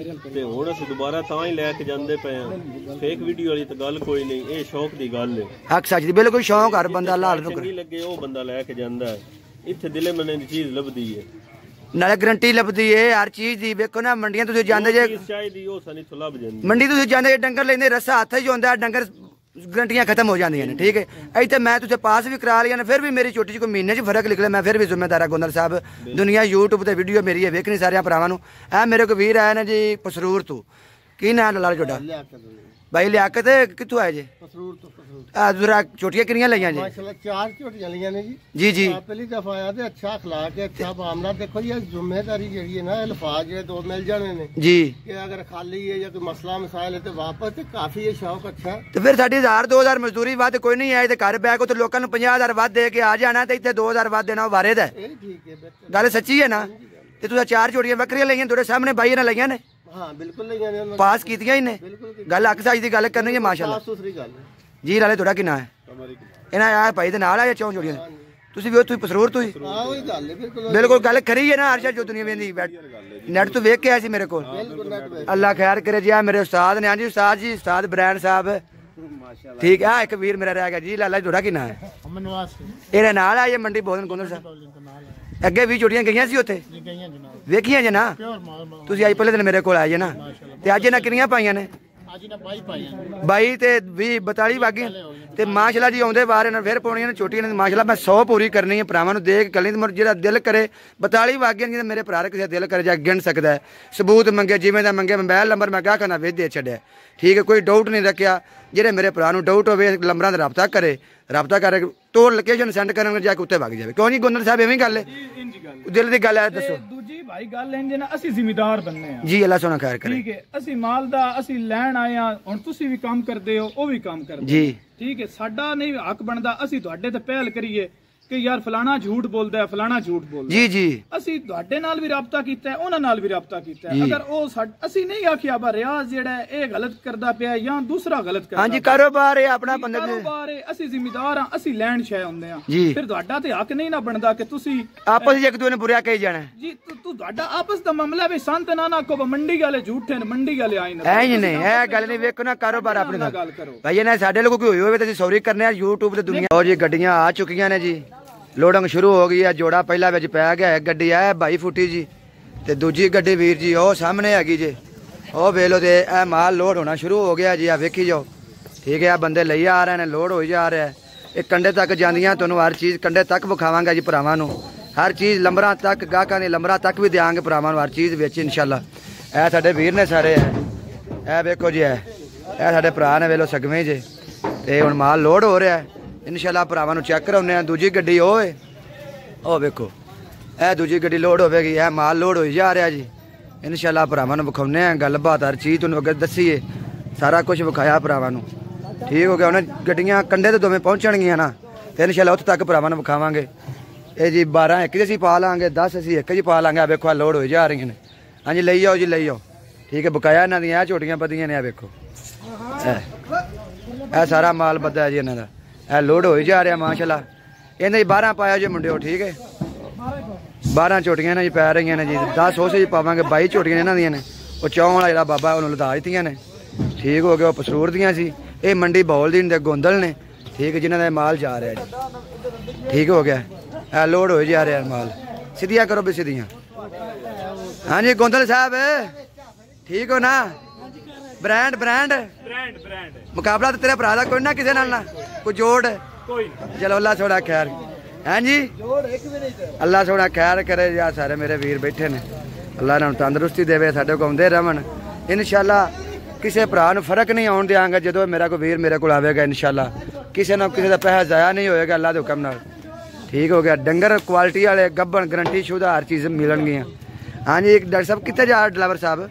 E: ਤੇ ਹੁਣ ਅਸੀਂ ਦੁਬਾਰਾ ਤਾਂ ਹੀ ਲੈ ਕੇ ਜਾਂਦੇ ਪਏ ਆ। ਫੇਕ ਵੀਡੀਓ ਵਾਲੀ ਤਾਂ ਗੱਲ ਕੋਈ ਨਹੀਂ, ਇਹ ਸ਼ੌਕ ਦੀ ਗੱਲ ਹੈ।
A: ਹੱਕ ਸੱਚ ਦੀ ਬਿਲਕੁਲ ਸ਼ੌਕ ਹਰ ਬੰਦਾ ਲਾਲ ਨੂੰ
E: ਚੰਗੀ ਲੱਗੇ ਉਹ ਬੰਦਾ ਲੈ ਕੇ ਜਾਂਦਾ ਹੈ। ਇੱਥੇ ਦਿਲੇ ਮਨੇ ਦੀ ਚੀਜ਼ ਲੱਭਦੀ ਹੈ,
A: ਨਾਲੇ ਗਰੰਟੀ ਲੱਭਦੀ ਏ ਹਰ ਚੀਜ਼ ਦੀ। ਵੇਖੋ ਨਾ ਮੰਡੀਆਂ ਤੁਸੀਂ ਜਾਂਦੇ ਜੇ
E: ਚਾਹੀਦੀ ਉਹ ਸਾਨੂੰ ਇੱਥੋਂ ਲੱਭ ਜਾਂਦੀ।
A: ਮੰਡੀ ਤੁਸੀਂ ਜਾਂਦੇ ਜੇ ਡੰਗਰ ਲੈਂਦੇ ਰਸਾ ਹੱਥ 'ਚ ਹੁੰਦਾ, ਡੰਗਰ ਗਰੰਟੀਆਂ ਖਤਮ ਹੋ ਜਾਂਦੀਆਂ ਨੇ। ਠੀਕ ਹੈ ਇੱਥੇ ਮੈਂ ਤੁਸੀਂ ਪਾਸ ਵੀ ਕਰਾ ਲਿਆ ਨੇ, ਫਿਰ ਵੀ ਮੇਰੀ ਛੋਟੀ ਜਿਹੀ ਕੋਈ ਮਹੀਨੇ 'ਚ ਫਰਕ ਨਿਕਲਿਆ। ਮੈਂ ਫਿਰ ਵੀ ਜ਼ਿੰਮੇਦਾਰ ਆ ਗੋਂਦਲ ਸਾਹਿਬ। ਦੁਨੀਆ YouTube ਤੇ ਵੀਡੀਓ ਮੇਰੀ ਹੈ ਵੇਖਣੀ ਸਾਰਿਆਂ ਭਰਾਵਾਂ ਨੂੰ। ਇਹ ਮੇਰੇ ਕੋ ਵੀਰ ਆਇਆ ਨੇ ਜੀ ਪਸਰੂਰ ਤੋਂ। ਕੀ ਨਾਮ ਲਾਲ ਤੁਹਾਡਾ? भाई लियाकत कितों आए जे?
F: पसरूर तो
A: जरा छोटियां किनियां लईयां जी?
F: माशाल्लाह 4 छोटियां लईयां ने
A: जी जी।
F: पहली दफा आया ते अच्छा अखलाक है, अच्छा मामला। देखो ये जिम्मेदारी जेड़ी है ना, अल्फाज जे दो मिल जाने ने
A: जी
F: कि अगर खाली है या कोई मसला मसाइल है तो वापस ते काफी ये शौक अच्छा।
A: तो फिर साडी 1000-2000 मजदूरी वाद कोई नहीं है ते घर बैग को तो लोकां नूं 50000 वाद दे के आ जाना ते इत्थे 2000 वाद देना वारिद है।
F: ये ठीक है बेहतर
A: गल सच्ची है ना? ते तुसां 4 छोटियां बकरियां लईयां थोड़े सामने बाई ने लईयां ने?
F: हाँ बिल्कुल लईयां ने,
A: पास कीतियां ही ने। गल हक सच दी गल करनी है माशाल्लाह।
F: दूसरी गल
A: जी लाले थोड़ा किना है इन्हां आ भाई दे नाल आ चौं छोटियां ਤੁਸੀਂ ਵੀ ਉੱਥੋਂ ਪਸਰੂਰ ਤੋਂ ਹੀ?
F: हाँ वही गल है बिल्कुल
A: ਬਿਲਕੁਲ ਗੱਲ ਖਰੀ ਹੈ ਨਾ। ਹਰ ਸ਼ਾਇਦ ਜੋ ਦੁਨੀਆ ਵੇਂਦੀ ਨੈਟ ਤੋਂ ਵੇਖ ਕੇ ਆਇਆ ਸੀ ਮੇਰੇ ਕੋਲ। ਅੱਲਾ ਖੈਰ ਕਰੇ ਜੀ। ਆ ਮੇਰੇ ਉਸਤਾਦ ਨੇ। ਹਾਂਜੀ ਉਸਤਾਦ ਜੀ, ਉਸਤਾਦ ਬ੍ਰਾਂਡ ਸਾਹਿਬ ਠੀਕ ਹੈ। ਇੱਕ ਵੀਰ ਮੇਰਾ ਰਹਿ ਗਿਆ ਜੀ ਲਾਲਾ ਤੁਹਾਡਾ ਕੀ ਨਾਂ ਹੈ? ਇਹਦੇ ਨਾਲ ਆਏ ਮੰਡੀ ਬੋਧਨ ਗੋਂਦਲ ਸਾਹਿਬ। ਅੱਗੇ ਵੀ ਛੋਟੀਆਂ ਗਈਆਂ ਸੀ ਉੱਥੇ ਵੇਖੀਆਂ ਜੇ ਨਾ ਤੁਸੀਂ? ਅੱਜ ਪਹਿਲੇ ਦਿਨ ਮੇਰੇ ਕੋਲ ਆਏ ਜੇ ਨਾ ਤੇ ਅੱਜ ਇਹਨਾਂ ਕਿੰਨੀਆਂ ਪਾਈਆਂ ਨੇ? 22 ਤੇ 20 42 ਵਾਗੀਆਂ ਤੇ ਮਾਸ਼ਾਅੱਲਾ ਜੀ ਆਉਂਦੇ ਬਾਹਰ ਇਹਨਾਂ ਫਿਰ ਪਾਉਣੀਆਂ ਨੇ ਛੋਟੀਆਂ ਨੇ ਮਾਸ਼ਾਅੱਲਾ ਮੈਂ 100 ਪੂਰੀ ਕਰਨੀ ਹੈ ਭਰਾਵਾਂ ਨੂੰ ਦੇਖ ਕੱਲੀ ਜਿਹੜਾ ਦਿਲ ਕਰੇ 42 ਵਾਗੀਆਂ ਜਿਹਦੇ ਮੇਰੇ ਭਰਾ ਕਿਸੇ ਦਿਲ ਕਰੇ ਜਾ ਗਿਣ ਸਕਦਾ ਹੈ ਸਬੂਤ ਮੰਗੇ ਜਿਵੇਂ ਦਾ ਮੰਗੇ ਮੋਬਾਈਲ ਨੰਬਰ ਮੈਂ ਗਾਹਕਾਂ ਦਾ ਵੇਚ ਦੇ ਛੱਡਿਆ ਠੀਕ ਹੈ ਕੋਈ ਡਾਊਟ ਨਹੀਂ ਰੱਖਿਆ ਜਿਹੜੇ ਮੇਰੇ ਭਰਾ ਨੂੰ ਡਾਊਟ ਹੋਵੇ ਨੰਬਰਾਂ ਦਾ ਰਾਬਤਾ ਕਰੇ ਤੋੜ ਲੋਕੇਸ਼ਨ ਸੈਂਡ ਕਰਨ ਜਾ ਕੇ ਉੱਤੇ ਵਗ ਜਾਵੇ ਕਿਉਂ ਨਹੀਂ ਗੁੰਦਰ ਸਾਹਿਬ ਐਵੇਂ ਗੱਲ ਹੈ ਦਿਲ ਦੀ ਗੱਲ ਹੈ ਦੱਸੋ
D: ਦੂਜੀ ਭਾਈ ਗੱਲ ਇੰਜ ਨਾ ਅਸੀਂ ਜ਼ਿੰਮੇਦਾਰ ਬੰਨੇ ਆ
A: ਜੀ ਅੱਲਾ ਸੋਨਾ ਖੈਰ ਕਰੇ
D: ਠੀਕ ਹੈ ਅਸੀਂ ਮਾਲ ਦਾ ਅਸੀਂ ਲੈਣ ਆਏ ਆ ਹੁਣ ਤੁਸੀਂ ਵੀ ਕੰਮ ਕਰਦੇ ਹੋ ਉਹ ਵੀ ਕੰਮ ਕਰਦੇ
A: ਜੀ
D: ਠੀਕ ਹੈ ਸਾਡਾ ਨਹੀਂ ਹੱਕ ਬਣਦਾ ਅਸੀਂ ਤੁਹਾਡੇ ਤੇ ਪਹਿਲ ਕਰੀਏ ਕਿ ਯਾਰ ਫਲਾਣਾ ਝੂਠ ਬੋਲਦਾ ਹੈ ਫਲਾਣਾ ਝੂਠ ਬੋਲਦਾ
A: ਜੀ ਜੀ
D: ਅਸੀਂ ਤੁਹਾਡੇ ਨਾਲ ਵੀ ਰਾਬਤਾ ਕੀਤਾ ਹੈ ਉਹਨਾਂ ਨਾਲ ਵੀ ਰਾਬਤਾ ਕੀਤਾ ਹੈ ਅਗਰ ਉਹ ਅਸੀਂ ਨਹੀਂ ਆਖਿਆ ਬਾ ਰਿਆਜ਼ ਜਿਹੜਾ ਇਹ ਗਲਤ ਕਰਦਾ ਪਿਆ ਜਾਂ ਦੂਸਰਾ ਗਲਤ ਕਰਦਾ
A: ਹਾਂਜੀ ਕਾਰੋਬਾਰ ਹੈ ਆਪਣਾ ਬੰਦੇ
D: ਕਾਰੋਬਾਰ ਹੈ ਅਸੀਂ ਜ਼ਿੰਮੇਦਾਰ ਹਾਂ ਅਸੀਂ ਲੈਣ ਸ਼ੈ ਹੁੰਦੇ ਆ ਫਿਰ ਤੁਹਾਡਾ ਤੇ ਹੱਕ ਨਹੀਂ ਨਾ ਬਣਦਾ ਕਿ ਤੁਸੀਂ
A: ਆਪਸ ਵਿੱਚ ਇੱਕ ਦੂਜੇ ਨੂੰ ਬੁਰਾ ਕਹੀ ਜਾਣਾ
D: ਜੀ ਤੂੰ ਤੁਹਾਡਾ ਆਪਸ ਦਾ ਮਾਮਲਾ ਵੀ ਸੰਤ ਨਾ ਕੋ ਮੰਡੀ ਵਾਲੇ ਝੂਠੇ ਨੇ ਮੰਡੀ ਵਾਲੇ ਆਏ ਨੇ
A: ਐ ਨਹੀਂ ਇਹ ਗੱਲ ਨਹੀਂ ਵੇਖੋ ਨਾ ਕਾਰੋਬਾਰ ਆਪਣੇ ਦਾ
D: ਗੱਲ ਕਰੋ
A: ਭਾਈ ਇਹਨਾਂ ਸਾਡੇ ਲੋਕ ਕੋਈ ਹੋਵੇ ਤੇ ਅਸੀਂ ਸੌਰੀ ਕਰਨੇ ਆ YouTube ਤੇ ਦੁਨੀਆ ਉਹ ਜੀ ਗੱਡੀਆਂ ਆ ਚੁੱਕੀਆਂ ਨੇ ਜੀ ਲੋਡਿੰਗ ਸ਼ੁਰੂ ਹੋ ਗਈ ਹੈ ਜੋੜਾ ਪਹਿਲਾ ਵਿੱਚ ਪੈ ਗਿਆ ਗੱਡੀ ਆ 22 ਫੁੱਟੀ ਜੀ ਤੇ ਦੂਜੀ ਗੱਡੀ ਵੀਰ ਜੀ ਉਹ ਸਾਹਮਣੇ ਹੈਗੀ ਜੀ ਉਹ ਵੇਖ ਲਓ ਤੇ ਇਹ ਮਾਲ ਲੋਡ ਹੋਣਾ ਸ਼ੁਰੂ ਹੋ ਗਿਆ ਜੀ ਆ ਵੇਖੀ ਜਾਓ ਠੀਕ ਹੈ ਆ ਬੰਦੇ ਲਈ ਆ ਰਹੇ ਨੇ ਲੋਡ ਹੋਈ ਜਾ ਰਿਹਾ ਇਹ ਕੰਡੇ ਤੱਕ ਜਾਂਦੀਆਂ ਤੁਹਾਨੂੰ ਹਰ ਚੀਜ਼ ਕੰਡੇ ਤੱਕ ਵਿਖਾਵਾਂਗਾ ਜੀ ਭਰਾਵਾਂ ਨੂੰ ਹਰ ਚੀਜ਼ ਲੰਬਰਾਂ ਤੱਕ ਗਾਹਕਾਂ ਦੀ ਲੰਬਰਾਂ ਤੱਕ ਵੀ ਦਿਆਂਗੇ ਭਰਾਵਾਂ ਨੂੰ ਹਰ ਚੀਜ਼ ਵਿੱਚ ਇਨਸ਼ਾਅੱਲਾ ਇਹ ਸਾਡੇ ਵੀਰ ਨੇ ਸਾਰੇ ਇਹ ਵੇਖੋ ਜੀ ਇਹ ਸਾਡੇ ਭਰਾ ਨੇ ਵੇਖ ਲਓ ਸਗਵੇਂ ਜੀ ਤੇ ਹੁਣ ਮਾਲ ਲੋਡ ਹੋ ਰਿਹਾ ਇਨਸ਼ਾਅੱਲਾ ਭਰਾਵਾਂ ਨੂੰ ਚੈੱਕ ਕਰਾਉਂਦੇ ਆ ਦੂਜੀ ਗੱਡੀ ਉਹ ਵੇਖੋ ਇਹ ਦੂਜੀ ਗੱਡੀ ਲੋਡ ਹੋਵੇਗੀ ਇਹ ਮਾਲ ਲੋਡ ਹੋਈ ਜਾ ਰਿਹਾ ਜੀ ਇਨਸ਼ਾਅੱਲਾ ਭਰਾਵਾਂ ਨੂੰ ਵਿਖਾਉਂਦੇ ਆ ਗੱਲਬਾਤ ਹਰ ਚੀਜ਼ ਤੁਹਾਨੂੰ ਅੱਗੇ ਦੱਸੀਏ ਸਾਰਾ ਕੁਝ ਵਿਖਾਇਆ ਭਰਾਵਾਂ ਨੂੰ ਠੀਕ ਹੋ ਗਿਆ ਹੁਣ ਗੱਡੀਆਂ ਕੰਡੇ ਤੇ ਦੋਵੇਂ ਪਹੁੰਚਣਗੀਆਂ ਨਾ ਤੇ ਇਨਸ਼ਾਅੱਲਾ ਉੱਥੇ ਤੱਕ ਭਰਾਵਾਂ ਨੂੰ ਵਿਖਾਵਾਂਗੇ ਇਹ ਜੀ 12 ਇੱਕ ਅਸੀਂ ਪਾ ਲਾਂਗੇ 10 ਅਸੀਂ ਇੱਕ ਜੀ ਪਾ ਲਾਂਗੇ ਆ ਵੇਖੋ ਲੋਡ ਹੋਈ ਜਾ ਰਹੀਆਂ ਨੇ ਹਾਂਜੀ ਲਈ ਜਾਓ ਜੀ ਲਈ ਜਾਓ ਠੀਕ ਹੈ ਬਕਾਇਆ ਇਹਨਾਂ ਦੀਆਂ ਇਹ ਛੋਟੀਆਂ ਪੱਤੀਆਂ ਨੇ ਆ ਵੇਖੋ ਇਹ ਸਾਰਾ ਮਾਲ ਬੱਦਾ ਜੀ ਇਹਨਾਂ ਦਾ ਇਹ ਲੋਡ ਹੋਈ ਜਾ ਰਿਹਾ ਮਾਸ਼ਾਅੱਲਾ ਇਹਨੇ 12 ਪਾਇਆ ਜੀ ਮੁੰਡਿਓ ਠੀਕ ਹੈ 12 ਝੋਟੀਆਂ ਇਹਨਾਂ ਜੀ ਪੈ ਰਹੀਆਂ ਨੇ ਜੀ 10 ਉਸੇ ਜੀ ਪਾਵਾਂਗੇ 22 ਝੋਟੀਆਂ ਇਹਨਾਂ ਦੀਆਂ ਨੇ ਉਹ ਚੌਂ ਵਾਲਾ ਜਿਹੜਾ ਬਾਬਾ ਉਹਨੂੰ ਲਦਾ ਦਿੱਤੀਆਂ ਨੇ ਠੀਕ ਹੋ ਗਿਆ ਉਹ ਪਸੂਰ ਦੀਆਂ ਸੀ ਇਹ ਮੰਡੀ ਬੌਲ ਦੀ ਦੇ ਗੋਂਦਲ ਨੇ ਠੀਕ ਜਿਨ੍ਹਾਂ ਦਾ ਮਾਲ ਜਾ ਰਿਹਾ ਜੀ ਠੀਕ ਹੋ ਗਿਆ ਇਹ ਲੋਡ ਹੋਈ ਜਾ ਰਿਹਾ ਮਾਲ ਸਿੱਧੀਆਂ ਕਰੋ ਵੀ ਸਿੱਧੀਆਂ ਹਾਂਜੀ ਗੋਂਦਲ ਸਾਹਿਬ ਠੀਕ ਹੋ ਨਾ ਬ੍ਰਾਂਡ ਮੁਕਾਬਲਾ ਤਾਂ ਤੇਰੇ ਭਰਾ ਦਾ ਕੋਈ ਨਾ ਕਿਸੇ ਨਾਲ ਨਾ ਕੋਈ ਜੋੜ ਕੋਈ ਚਲੋ ਅੱਲਾ ਥੋੜਾ ਖੈਰ ਹਾਂਜੀ ਅੱਲਾ ਥੋੜਾ ਖੈਰ ਕਰੇ ਯਾ ਸਾਰੇ ਮੇਰੇ ਵੀਰ ਬੈਠੇ ਨੇ ਅੱਲਾ ਇਹਨਾਂ ਨੂੰ ਤੰਦਰੁਸਤੀ ਦੇਵੇ ਸਾਡੇ ਕੋਲ ਆਉਂਦੇ ਰਹਿਣ ਇਨਸ਼ਾਅੱਲਾ ਕਿਸੇ ਭਰਾ ਨੂੰ ਫਰਕ ਨਹੀਂ ਆਉਣ ਦਿਆਂਗਾ ਜਦੋਂ ਮੇਰਾ ਕੋਈ ਵੀਰ ਮੇਰੇ ਕੋਲ ਆਵੇਗਾ ਇਨਸ਼ਾਅੱਲਾ ਕਿਸੇ ਨਾ ਕਿਸੇ ਦਾ ਪੈਸਾ ਜ਼ਾਇਆ ਨਹੀਂ ਹੋਏਗਾ ਅੱਲਾ ਦੇ ਹੁਕਮ ਨਾਲ ਠੀਕ ਹੋ ਗਿਆ ਡੰਗਰ ਕੁਆਲਿਟੀ ਵਾਲੇ ਗੱਬਣ ਗਰੰਟੀ ਸ਼ੁਦਾ ਹਰ ਚੀਜ਼ ਮਿਲਣਗੀਆਂ ਹਾਂਜੀ ਇੱਕ ਡਾਕਟਰ ਸਾਹਿਬ ਕਿੱਥੇ ਜਾ ਡਰਾਈਵਰ ਸਾਹਿਬ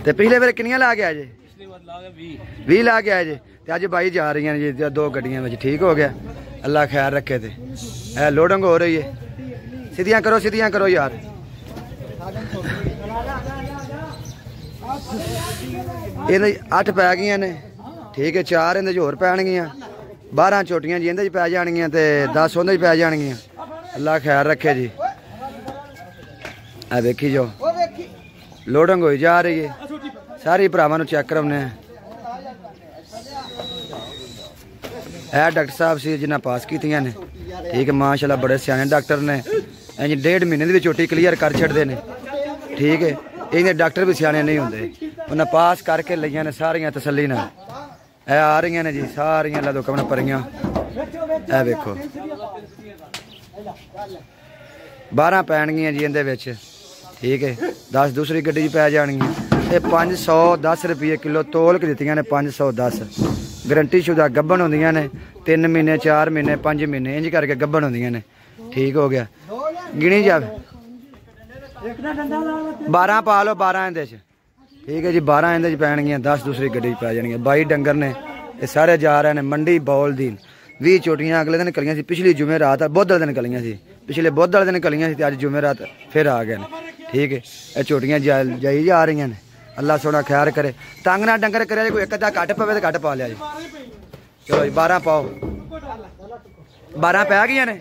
A: ਤੇ ਪਿਛਲੇ ਵਾਰ ਕਿੰਨੀਆਂ ਲਾ ਗਿਆ ਜੀ 20 ਲਾ ਗਿਆ ਜੀ ਤੇ ਅੱਜ 22 ਜਾ ਰਹੀਆਂ ਨੇ ਜੀ 2 ਗੱਡੀਆਂ ਵਿੱਚ ਠੀਕ ਹੋ ਗਿਆ ਅੱਲਾ ਖੈਰ ਰੱਖੇ ਤੇ ਇਹ ਲੋਡਿੰਗ ਹੋ ਰਹੀ ਹੈ ਸਿੱਧੀਆਂ ਕਰੋ ਯਾਰ ਇਹਦੇ 8 ਪੈ ਗਈਆਂ ਨੇ ਠੀਕ ਹੈ 4 ਇਹਦੇ 'ਚ ਹੋਰ ਪੈਣਗੀਆਂ 12 ਛੋਟੀਆਂ ਜੀ ਇਹਦੇ 'ਚ ਪੈ ਜਾਣਗੀਆਂ ਤੇ 10 ਉਹਦੇ 'ਚ ਪੈ ਜਾਣਗੀਆਂ ਅੱਲਾ ਖੈਰ ਰੱਖੇ ਜੀ ਆ ਵੇਖੀ ਜੋ ਲੋਡਿੰਗ ਹੋਈ ਜਾ ਰਹੀ ਹੈ ਸਾਰੇ ਭਰਾਵਾਂ ਨੂੰ ਚੈੱਕ ਕਰਾਉਣੇ ਆ ਇਹ ਡਾਕਟਰ ਸਾਹਿਬ ਸੀ ਜਿਨ੍ਹਾਂ ਪਾਸ ਕੀਤੀਆਂ ਨੇ ਠੀਕ ਹੈ ਮਾਸ਼ਾਅੱਲਾ ਬੜੇ ਸਿਆਣੇ ਡਾਕਟਰ ਨੇ ਇੰਜ 1.5 ਮਹੀਨੇ ਦੇ ਵਿੱਚ ਝੋਟੀ ਕਲੀਅਰ ਕਰ ਛੱਡਦੇ ਨੇ ਠੀਕ ਹੈ ਇਹਨੇ ਡਾਕਟਰ ਵੀ ਸਿਆਣੇ ਨਹੀਂ ਹੁੰਦੇ ਉਹਨਾਂ ਪਾਸ ਕਰਕੇ ਲਈਆਂ ਨੇ ਸਾਰੀਆਂ ਤਸੱਲੀ ਨਾਲ ਇਹ ਆ ਰਹੀਆਂ ਨੇ ਜੀ ਸਾਰੀਆਂ ਅੱਲਾ ਤੋਂ ਕਮਨ ਪਰੀਆਂ ਇਹ ਵੇਖੋ 12 ਪੈਣਗੀਆਂ ਜੀ ਇਹਦੇ ਵਿੱਚ ਠੀਕ ਹੈ 10 ਦੂਸਰੀ ਗੱਡੀ 'ਚ ਪੈ ਜਾਣਗੀਆਂ ਇਹ 510 ਰੁਪਏ ਕਿਲੋ ਤੋਲ ਕੇ ਦਿੱਤੀਆਂ ਨੇ 510 ਗਰੰਟੀ ਸ਼ੁਦਾ ਗੱਬਣ ਹੁੰਦੀਆਂ ਨੇ 3 ਮਹੀਨੇ 4 ਮਹੀਨੇ 5 ਮਹੀਨੇ ਇੰਜ ਕਰਕੇ ਗੱਬਣ ਹੁੰਦੀਆਂ ਨੇ ਠੀਕ ਹੋ ਗਿਆ ਗਿਣੀ ਜਾਵੇ 12 ਪਾ ਲਓ 12 ਇਹਦੇ 'ਚ ਠੀਕ ਹੈ ਜੀ 12 ਇਹਦੇ 'ਚ ਪੈਣਗੀਆਂ 10 ਦੂਸਰੀ ਗੱਡੀ 'ਚ ਪੈ ਜਾਣਗੀਆਂ 22 ਡੰਗਰ ਨੇ ਇਹ ਸਾਰੇ ਜਾ ਰਹੇ ਨੇ ਮੰਡੀ ਬੌਲ ਦੀ 20 ਝੋਟੀਆਂ ਅਗਲੇ ਦਿਨ ਨਿਕਲੀਆਂ ਸੀ ਪਿਛਲੀ ਜੁਮੇ ਰਾਤ ਬੁੱਧ ਵਾਲੇ ਦਿਨ ਨਿਕਲੀਆਂ ਸੀ ਪਿਛਲੇ ਬੁੱਧ ਵਾਲੇ ਦਿਨ ਨਿਕਲੀਆਂ ਸੀ ਤੇ ਅੱਜ ਜੁਮੇ ਰਾਤ ਫਿਰ ਆ ਗਏ ਨੇ ਠੀਕ ਹੈ ਇਹ ਝੋਟੀਆਂ ਜਾਈ ਜਾ ਰਹੀਆਂ ਨੇ ਅੱਲਾ ਸੋਹਣਾ ਖੈਰ ਕਰੇ ਤੰਗ ਨਾ ਡੰਗਰ ਕਰਿਆ ਕੋਈ ਇੱਕ ਅੱਧਾ ਘੱਟ ਪਵੇ ਤੇ ਘੱਟ ਪਾ ਲਿਆ ਜੀ ਚਲੋ ਜੀ 12 ਪਾਓ 12 ਪੈ ਗਈਆਂ ਨੇ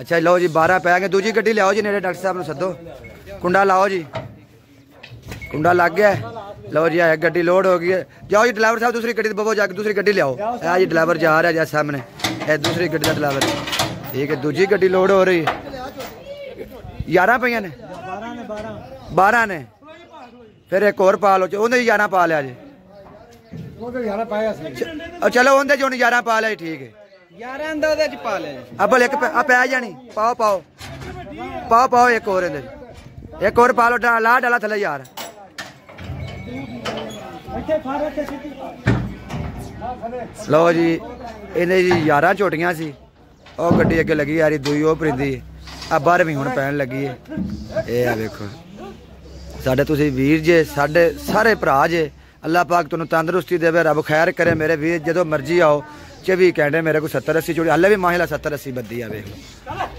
A: ਅੱਛਾ ਲਓ ਜੀ 12 ਪੈ ਗਏ ਦੂਜੀ ਗੱਡੀ ਲਿਆਓ ਜੀ ਨੇੜੇ ਡਾਕਟਰ ਸਾਹਿਬ ਨੂੰ ਸੱਦੋ ਕੁੰਡਾ ਲਾਓ ਜੀ ਕੁੰਡਾ ਲੱਗ ਗਿਆ ਲਓ ਜੀ ਇਹ ਗੱਡੀ ਲੋਡ ਹੋ ਗਈ ਹੈ ਜਾਓ ਜੀ ਡਰਾਈਵਰ ਸਾਹਿਬ ਦੂਸਰੀ ਗੱਡੀ ਤੇ ਬਵੋ ਜਾ ਕੇ ਦੂਸਰੀ ਗੱਡੀ ਲਿਆਓ ਇਹ ਜੀ ਡਰਾਈਵਰ ਜਾ ਰਿਹਾ ਜੀ ਸਾਹਮਣੇ ਇਹ ਦੂਸਰੀ ਗੱਡੀ ਦਾ ਡਰਾਈਵਰ ਠੀਕ ਹੈ ਦੂਜੀ ਗੱਡੀ ਲੋਡ ਹੋ ਰਹੀ ਹੈ 11 ਪਈਆਂ ਨੇ 12 ਨੇ फिर एक और पा लो, उन्हें 11 पा लिया जी। चलो उन्हें जो 11 पा लिया जी, ठीक है।
G: 11 पा लिया
A: अब एक पै जानी, पाओ पाओ पाओ पाओ, एक और एक और पा लो, ला डाला थले यार। लो जी, इन्हें जी 11 झोटियां सी, और गड्डी अगे लगी यारी दुई वो परिंदी आ 12वीं हुण पैन लगी है। ये देखो साडे तुसीं वीर जे, साडे सारे भरा जे, अल्लाह पाक तुहानूं तंदरुस्ती देवे, रब खैर करे मेरे वीर। जदों मर्जी आओ, 24 घंटे मेरे को 70-80 चोड़ी हल्ले भी माशाल्लाह 70-80 बद्दी आ, वेख लो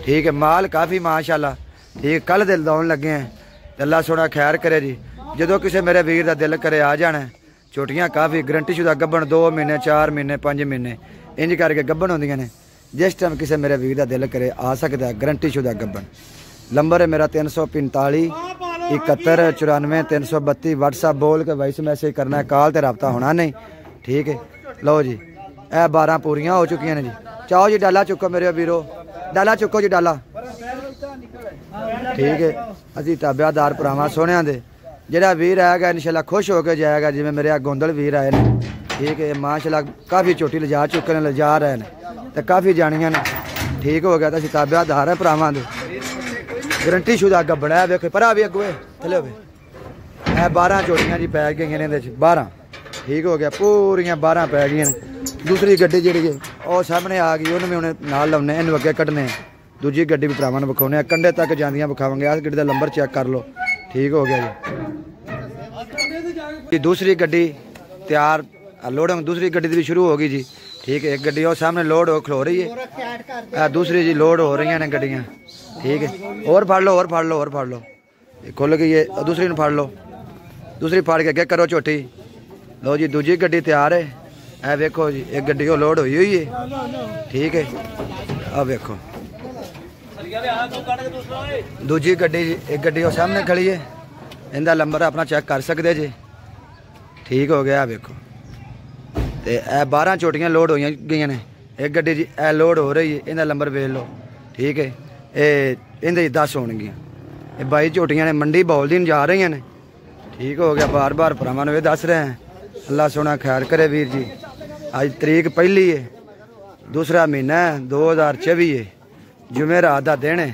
A: ठीक है। माल काफ़ी माशाल्लाह ठीक, कल दिल लाउण लगे हैं, अल्लाह सोना खैर करे जी। जदों किसी मेरे वीर का दिल करे आ जाना, छोटियां काफ़ी गारंटी शुदा गब्बन 2 महीने 4 महीने 5 महीने इंज करके गब्बन होंदियां ने। जिस टाइम किसी मेरे वीर का दिल करे आ सकता है, गारंटी शुदा गब्बन। नंबर है मेरा 345 71 94 332। व्हाट्सअप बोल के वॉइस मैसेज करना है, कॉल ते रब्ता होना नहीं, ठीक है। लो जी ए 12 पूरियां हो चुकी ने जी। चाहो जी डाला चुको मेरे वीरो, डाला चुको जी डाला, ठीक है। असी ताबेदार भरावां सोहणियां दे, जिहड़ा वीर आएगा इंशाल्लाह खुश होकर जाएगा। जिवें मेरे आ गोंदल वीर आए ने, ठीक है, माशाल्लाह काफ़ी चोटी लिजा चुके ने, लिजा रहे हैं तो काफ़ी जानियां ने, ठीक हो गया। तो असी ताबेदार है भरावां दे, गारंटी शुदा गब्बड़ है। वेखो परा भी अगुए थले होवे, 12 चोटियां जी पै गई ने, 12 ठीक हो गया, पूरियां 12 पै गई ने। दूसरी गड्डी जी और सामने आ गई, उन्हें उन्हें नाल लाने, इन्हू अगे कढ़ने। दूजी गड्डी भी भरावां नूं विखाउने, कंढे तक जांदियां विखावांगे। इस गड्डी का नंबर चेक कर लो, ठीक हो गया जी। दूसरी गड्डी तैयार लोडिंग, दूसरी गड्डी भी शुरू हो गई जी, ठीक है। एक गड्डी और सामने लोड हो खलो रही है, दूसरी जी लोड हो रही ने गड्डियाँ, ठीक है। और फाड़ लो, और फाड़ लो, और फाड़ लो, खुल गई है। दूसरी फाड़ लो, दूसरी फाड़ के अगे करो चोटी। लो जी दूजी गड्डी तैयार है, ए वेखो जी, एक गड्डी और लोड हुई है, ठीक है। अब वेखो दूजी गड्डी, एक गड्डी और सामने खड़ी है, इनका नंबर अपना चेक कर सकते जी, ठीक हो गया। वेखो तो ए 12 चोटियां लोड हो गई ने, एक गड्डी जी ए लोड हो रही है, इनका नंबर वेख लो, ठीक है। ये इन्हें 10 होणगियां, 22 चोटियां ने मंडी बौल दिन जा रही ने, ठीक हो गया। बार बार भरावां नूं दस रहे हैं, अल्लाह सोना खैर करे वीर जी। अज तरीक पहली है, दूसरा महीना है 2024 है, जुमेरात दा दिन है,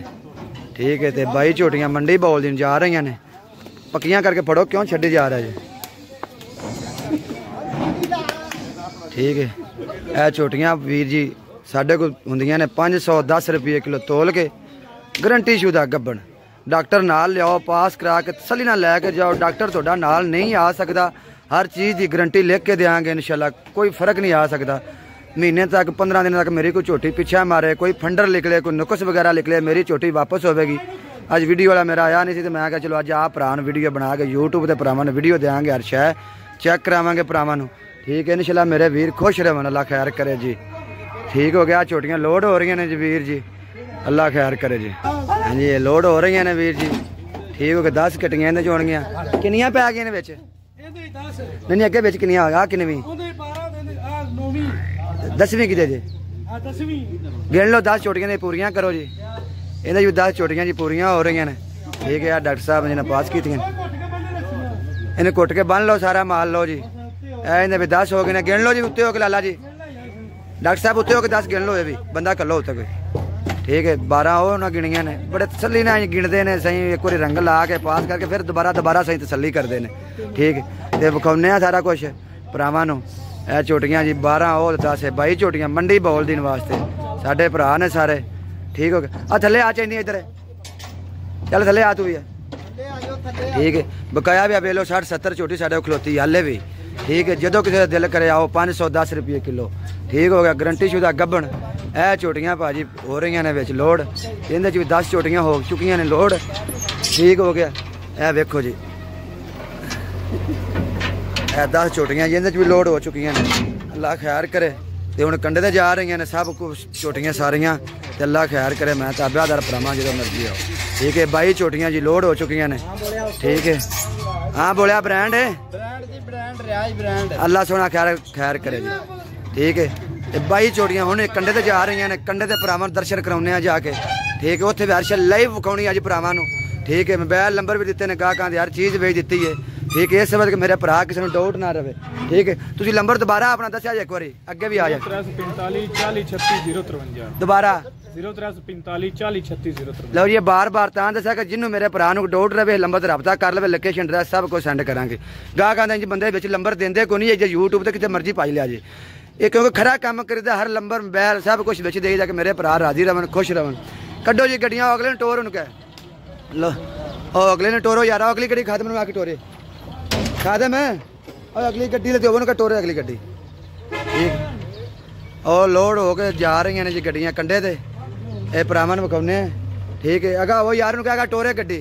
A: ठीक है। तो 22 चोटियां मंडी बौल दिन जा रही ने, पक्कियां करके फड़ो, क्यों छड्डी जा रहा है, ठीक है। यह चोटियां वीर जी साढ़े को होंदियां ने 510 रुपये किलो तोल के, गारंटी शुदा गब्बन। डॉक्टर नाल लियाओ, पास करा के तसल्ली नाल लैके जाओ। डॉक्टर तुहाडा नाल नहीं आ सकता, हर चीज़ की गारंटी लिख के देंगे इंशाल्लाह, कोई फर्क नहीं आ सकता। महीने तक 15 दिन तक मेरी कोई झोटी पीछे मारे, कोई फंडर निकले, कोई नुकस वगैरह निकले, मेरी झोटी वापस होगी। अज वीडियो वाला मेरा आया नहीं सी, तो मैं क्या चलो अज आप भरा वीडियो बना के यूट्यूब पर भरावां नूं वीडियो देंगे, हर शह चेक करावांगे भरावां नूं, ठीक है। इंशाल्लाह मेरे वीर खुश रहन, अल्लाह खैर करे जी, ठीक हो गया। छोटियां लोड हो रही ने जी वीर जी, अल्लाह खैर करे जी। हाँ जी ये लोड हो रही ने वीर जी, ठीक हो गया। 10 कट्टियां इहदे च होणगियां, किन्नियां पै गईयां ने विच? नहीं अगे विच किन्नियां आ किन्नवीं 10वीं किते जी? गिन लो 10 चोटियां ने पूरियां करो जी, इहदे 10 चोटियां जी पूरियां हो रही ने, ठीक है। डॉक्टर साहब जिन्हें पास की, इन्हें कुट के बन लो सारा माल। लो जी इन्हें भी 10 हो गए ने, गिन लो जी उत्ते हो के लाला जी, डॉक्टर साहब उत्ते हो के 10 गिन लो, ये भी बंदा कर लो उत्ते कोई, ठीक है। 12 वो ना गिनिया ने, बड़े तसली ना गिनते हैं सही, एक बार रंग ला के पास करके फिर दोबारा सही तसली करते हैं, ठीक है। तो विखाने सारा कुछ भरावां नूं। यह चोटियां जी 12 वो 10 22 चोटियां मंडी बौल दिन वास्ते साढ़े भरा ने सारे, ठीक हो गया। आ थले आ चाहिए इधर, चल थले आ तू भी है, ठीक है। बकाया भी वेलो 60-70 चोटी साढ़े खलोती हाले भी, ठीक है। जो किसी का दिल करे आओ 510 रुपये किलो, ठीक हो गया। गारंटी शुदा गब्बन। यह चोटियां भाजी हो रही ने विच लोड, इहदे च भी 10 चोटियां हो चुकियां ने लोड, ठीक हो गया। यह वेखो जी, यह 10 चोटियां जी इहदे च भी लोड हो चुकियां ने, अल्लाह खैर करे। तो हुण कंढे ते जा रही ने सब कुछ चोटियां सारियां, तो अल्लाह खैर करे। मैं ताबेदार भरावां जो मर्जी आओ, ठीक है। 22 चोटियां जी लोड हो चुकियां ने, ठीक है। हाँ बोलिया ब्रांड है, अल्लाह सोना खैर करे जी, ठीक है। 22 चोटियां हुण कंढे ते जा रही ने, कंढे ते भरावां दर्शन कराउने जाके, ठीक है। उत्थे भी हर शे लाइव विखाउणी अज भरावां नूं, ठीक है। मोबाइल नंबर भी दिते ने, गाहकां दे हर चीज़ भेज दी है, ठीक है, इस वक्त मेरे भरा किसी डाउट ना रहे। ठीक है, तुम नंबर दोबारा अपना दसिया एक बार अगे भी आ जाए।
C: 0345 40 36 053
A: दोबारा
C: 0345 40 36 053।
A: लो ये बार बार ता दसा कि जिन्होंने मेरे भरा डाउट रहे नंबर से रब्ता कर ले, लोकेशन एड्रैस सब कुछ सेंड करांगे। गाहक आंदे बंदे विच नंबर देंदे को नहीं, यूट्यूब ते किते मर्जी पाई लिया जी। ये क्योंकि खरा काम करदा हर नंबर मोबाइल सब कुछ विच दे जाके मेरे भरा राजी रहन खुश रहन। कड्डो जी गड्डियां अगले ने टोर उनके लो ओ अगले ने टोरो यार, अगली गड्डी खादम में आके टोरे खादम है और अगली गड्डी ले दो उनका टोरे अगली गड्डी। ठीक और लोड हो के जा रही हैं जी गड्डियां कंडे ते ये भरावां नूं विखाउने। ठीक है, अगा वो यार नूं कहेगा टोरे गड्डी।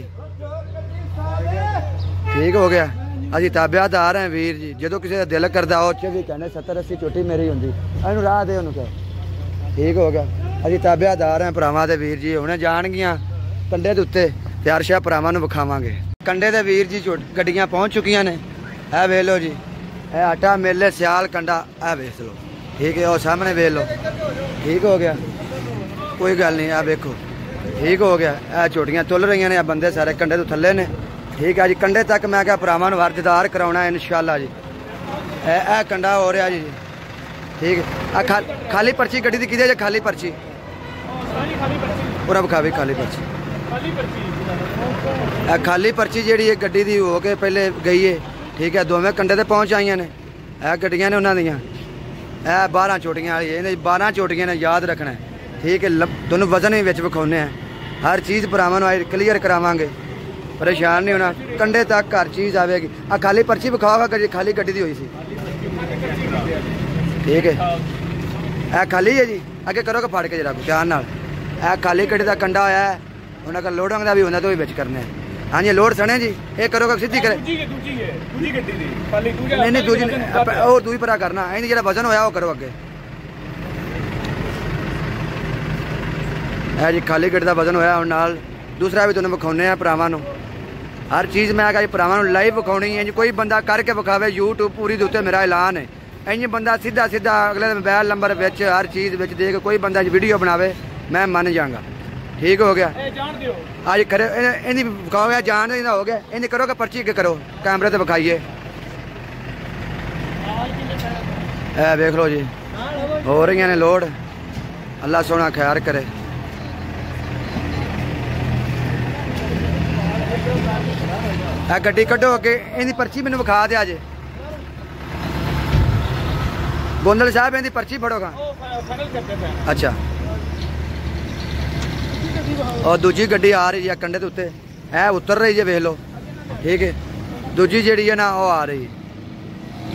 A: ठीक हो गया, अजी ताबियादार हैं वीर जी, जो किसी का दिल करता वो भी कहने 70 80 चोटी मेरी होंगी इनू राह दे उन्होंने कह। ठीक हो गया, अजी ताबियादार हैं भरावां दे वीर जी, हुणे जाणगियां कंडे दे उत्ते त्यार शाह भरावां नूं विखावांगे। कंडे दे वीर जी गड्डियां पहुंच चुकियां ने, है वेख लो जी, है आटा मेले सियाल कंडा है वेख लो। ठीक है, और सामने वेख लो। ठीक हो गया, कोई गल नहीं, आ वेखो। ठीक हो गया, ए चोटियां तुल रही ने, बंदे सारे कंडे तो थले ने। ठीक है जी, कंडे तक मैं क्या भरावां नूं वर्जदार कराउणा इंशाअल्लाह जी। ए कंडा हो रहा जी। ठीक है, आ खाली पर्ची गड्डी दी किहदे जे खाली पर्ची पूरा विखावी खाली पर्ची। खाली पर्ची जी गड्डी दी हो के पहले गई है। ठीक है, दोवें कंडे ते पहुँच आईयां ने, ए गड्डियां ने उन्हां दियां, ए 12 चोटियां वाली, इन्हें 12 चोटियां ने याद रखना है। ठीक है, तुहानूं वजन भी विच विखाउने हैं, हर चीज़ भरावां नूं क्लीयर करावांगे, परेशान नहीं होना। कंडे तक हर चीज़ आएगी। आ खाली पर्ची विखाओगा गड्डी, खाली गड्डी दी हुई सी। ठीक है, ए खाली है जी, अगे करोगे फाड़ के जरा ध्यान नाल। ए खाली गड्डी का कंडा होया है, उन्होंने लोडिंग का भी होंदा तो भी विच करने। हाँ जी, लोड सने जी, ये करोगे सीधी करे नहीं दूजी और दूई परा करना है, जो वजन होया वो करो अगे। है जी, खाली गड्डी का वजन होया नाल दूसरा भी तुहानूं विखाउने आ भरावां नूं। हर चीज़ मैं कहा भरावां नूं लाइव विखाउणी है जी। कोई बंदा करके विखावे यूट्यूब पूरी दे उत्ते मेरा ऐलान है। इंज बंदा सीधा सीधा अगले मोबाइल नंबर विच हर चीज़ विच दे के कोई बंदा वीडियो बनावे मैं मन जाऊँगा। ठीक हो गया, आज करे इन्हें विखाओ जान हो गया, इन्हें करोगे पर्ची अगे करो, कैमरे ते विखाइए। देख लो जी, हो रही ने लोड, अल्लाह सोना खैर करे। गड्डी कड्डो अगे, इनकी पर्ची मैनू विखा दे जे। गोंदल साहब इनकी पर्ची फड़ोगा। अच्छा, और दूजी गड्डी आ रही है कंडे के उत्ते, है उतर रही है, वेख लो। ठीक है, दूजी जी है ना वो आ रही है।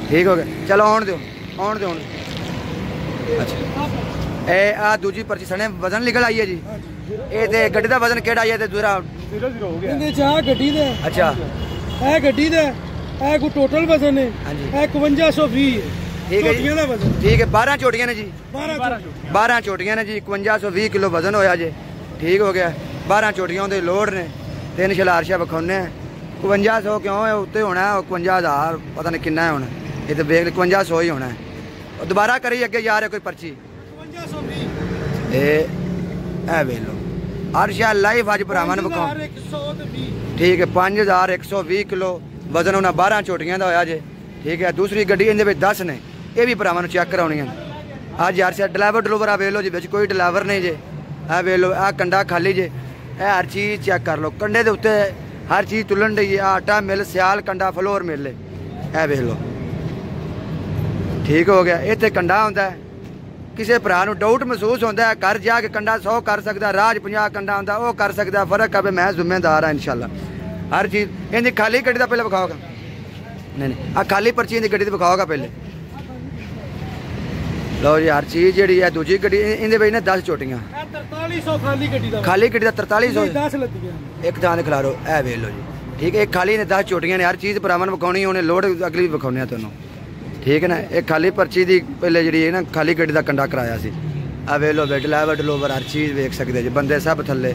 A: ठीक हो गया, चलो आउण दो आउण दो। अच्छा, ए आ दूजी पर्ची सने वजन निकल आई है जी। ये गड्डी का वजन केड़ा है? दूसरा
C: 0 हो गया।
A: अच्छा,
C: गड्डी को टोटल वजन है 5120।
A: ठीक है जी, ठीक है, 12 चोटियां ने जी, 12 चोटियां ने जी, 5120 किलो वजन होया जी। ठीक हो गया, 12 चोटियां उहदे लोड ने, 3 शलारशा विखाउने। 5100 क्यों है उत्ते होना है, 51000 पता नहीं कितना है होना, ये तो वेख 5100 ही होना है। दोबारा करी अगे जा रहे कोई पर्ची ए वेख लो, हर शायद लाइव अज भरावां नूं विखाओ। ठीक है, 5120 किलो वजन उन्हें 12 चोटियां का होया जे। ठीक है, दूसरी गड्डी इहदे 10 ने, ये भी भरावां नूं चेक कराउणियां। अज यार शायद ड्राइवर डलूवर आ वेख लो जी, विच कोई ड्राइवर नहीं जे। आ वेख लो, आ कंडा खाली जे, हर चीज़ चेक कर लो। कंडे के उत्ते हर चीज़ तुलन रही है, आटा मिल सियाल कंडा फ्लोर मिल है वेख लो। ठीक हो गया, इत्थे कंडा होंदा है, किसी भरा नूं डाउट महसूस होंदा है, घर जाके कंडा 100 कर सकता, राज 50 कंडा होंदा वो कर सकता। फर्क है, मैं जिम्मेदार हाँ इंशाल्लाह। हर चीज़ इनकी खाली गड्डी का पहले विखाओगा, नहीं आ खाली पर्ची इनकी गड्डी विखाओगा पहले। लो जी, हर चीज़ जी है। दूजी गड्डी इन्हें भाई ने 10 चोटियां,
C: 4300
A: खाली गड्डी का 4300 एक थां ते खिलारो ए वेख लो जी। ठीक है, एक खाली ने 10 चोटियां ने, हर चीज़ भरावां नूं विखाउणी, उन्हें लोड अगली विखाउने तुहानूं। ठीक है ना, एक खाली पर्ची दी पहले जी है ना खाली गड्डी का कंडा कराया सी। आ वेख लो, ड्राइवर डलोवर हर चीज़ वेख सकते जी, बंदे सब थले।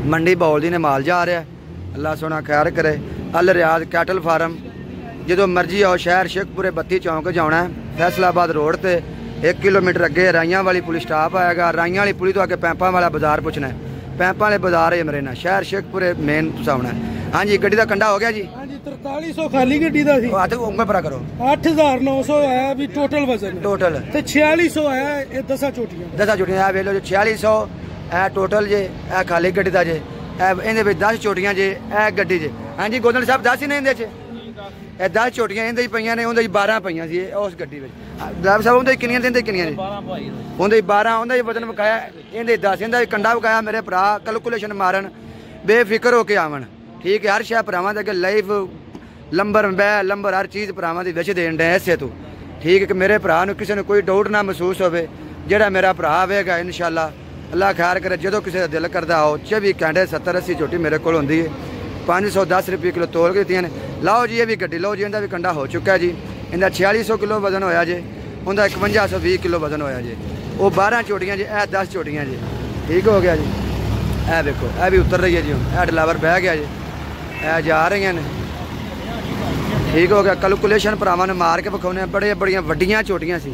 A: मंडी बौल दी ने माल जा रहा है, अल्लाह सोना खैर करे। अल रियाज कैटल फार्म, जो मर्जी आओ, शहर शेखपुरे 32 चौंक जाना है, फैसलाबाद रोड से 1 किलोमीटर अगे राइयां वाली पुलिस स्टाप आएगा। राइयां वाली पुलिस तो अगे पैंपा वाला बाजार पुछना है, पैंपा वाले बाजार है मरेना, शहर शेखपुरे मेन तुसा आना है। हाँ जी गड्डी का कंडा हो गया जी।
C: हाँ जी 4300 खाली गड्डी का सी।
A: हाथ ऊपर परा करो।
C: 8900 है भी टोटल वजन
A: टोटल
C: ते 4600 है ये 10 चोटियां।
A: 10 चोटियां वे लो 4600 है टोटल जे ए खाली गड्डी का जे इहदे विच 10 चोटियां जे ए गड्डी जे। हाँ जी गोदल साहब 10 ही ने इहदे च ए 10 चोटियां इहदे पईयां ने उहदे 12 पईयां सी उस गड्डी विच। ड्राइवर साहब उहदे किन्नियां दिंदे किन्नियां जी 12 भाई उहदे 12 उहदे वजन वकाया इहदे 10 इहदा कंडा वकाया मेरे भरा कैलकुलेशन मारन बेफिक्र होके आवन ठीक है। हर शह भरावां दे अगे लाइफ लंबर बैल लंबर हर चीज़ भरावां दी विच देण दे इसे तू ठीक है कि मेरे भरा नूं किसी नूं कोई डाउट ना महसूस होवे। जिहड़ा मेरा भरा आवेगा इंशाअल्लाह अल्लाह खैर करे जो किसी का दिल करदा आओ 24 घंटे 70-80 झोटी मेरे को होंदी है। 510 रुपये किलो तोल के दित्तियां ने। लाओ जी ये भी गड्डी लो जी इहदा भी कंडा हो चुका है जी। इहदा 4600 किलो वजन होया जे उहदा 5120 किलो वजन होया जे। वो 12 चोटियां जी ए 10 चोटियां जी ठीक हो गया जी। ए देखो ए भी उतर रही है जी ए ड्राइवर बह गया जी ए जा रही ने ठीक हो गया। कैलकुलेशन भरावां ने मार के विखाने बड़े बड़ियां वड्डियां चोटियां सी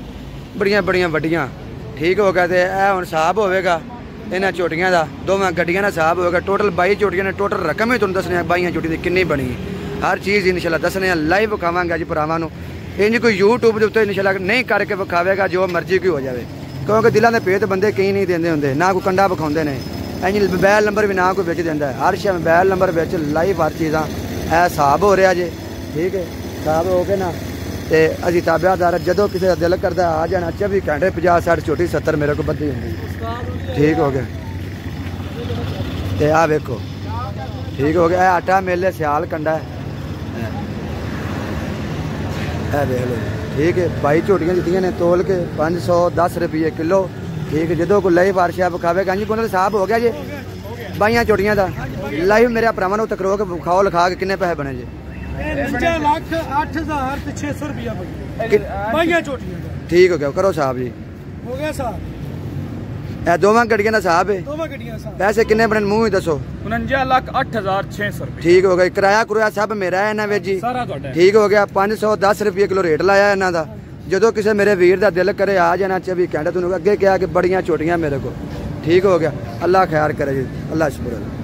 A: बड़ियां बड़ियां वड्डियां ठीक हो गया। तो यह हुण हिसाब होगा इन्हां चोटियां का दोवां गड्डियां का हिसाब होगा। टोटल 22 चोटियां ने टोटल रकम ही तुहानूं दसने 22 चोटियां की किन्नी बनी हर चीज़ इंशाअल्लाह दसने लाइव विखावांगा जी भरावां नूं। इंज कोई यूट्यूब के उत्ते इंशाअल्लाह नहीं करके विखावेगा जो मर्जी कोई हो जाए क्योंकि दिलों के भेत बंदे कई नहीं देंदे हुंदे ना कोई कंडा विखाउंदे ने इंज मोबाइल नंबर भी ना कोई बेच देंदा हर शे मोबाइल नंबर बेच लाइव हर चीज़ां ए हिसाब हो रहा जे ठीक है। हिसाब हो गए ना तो असीं ताबेदार जदों किसी का दिल करता आ जाना 24 घंटे 50-60 चोटी 70 मेरे को बद्धी होंदी ठीक हो गया। तो आ वेखो ठीक हो गया आटा मेले सियाल कंडा है देख लो ठीक है। 22 झोटियां दित्तियां ने तोल के 510 रुपये किलो ठीक है। जो कोई लाइव वारशिया विखावेगा जी को हिसाब हो गया जी 22 झोटियां का लाइव मेरे भरावां नूं तकरो के विखाओ लिखा के किन्ने पैसे बने जी
C: 5,08,600 रुपया 22 चोटियां
A: ठीक हो गया। करो साहब जी
C: हो गया साहब
A: ए दोवां गड्डियां दा साहब है
C: दोवां गड्डियां साहब
A: पैसे किन्ने बने मुंह ही दसो
D: 49,08,600 रुपये
A: ठीक हो गया। किराया कुराया सब मेरा है इन्हां विच जी
D: सारा तुहाडा
A: ठीक हो गया। 510 रुपये किलो रेट लाया इन्हां दा। जो किसी मेरे वीर का दिल करे आ जाना 24 घंटे तुहानूं अगे कहा कि बड़ियां चोटियां मेरे को ठीक हो गया। अल्लाह खैर करे जी अल्लाह शुक्र।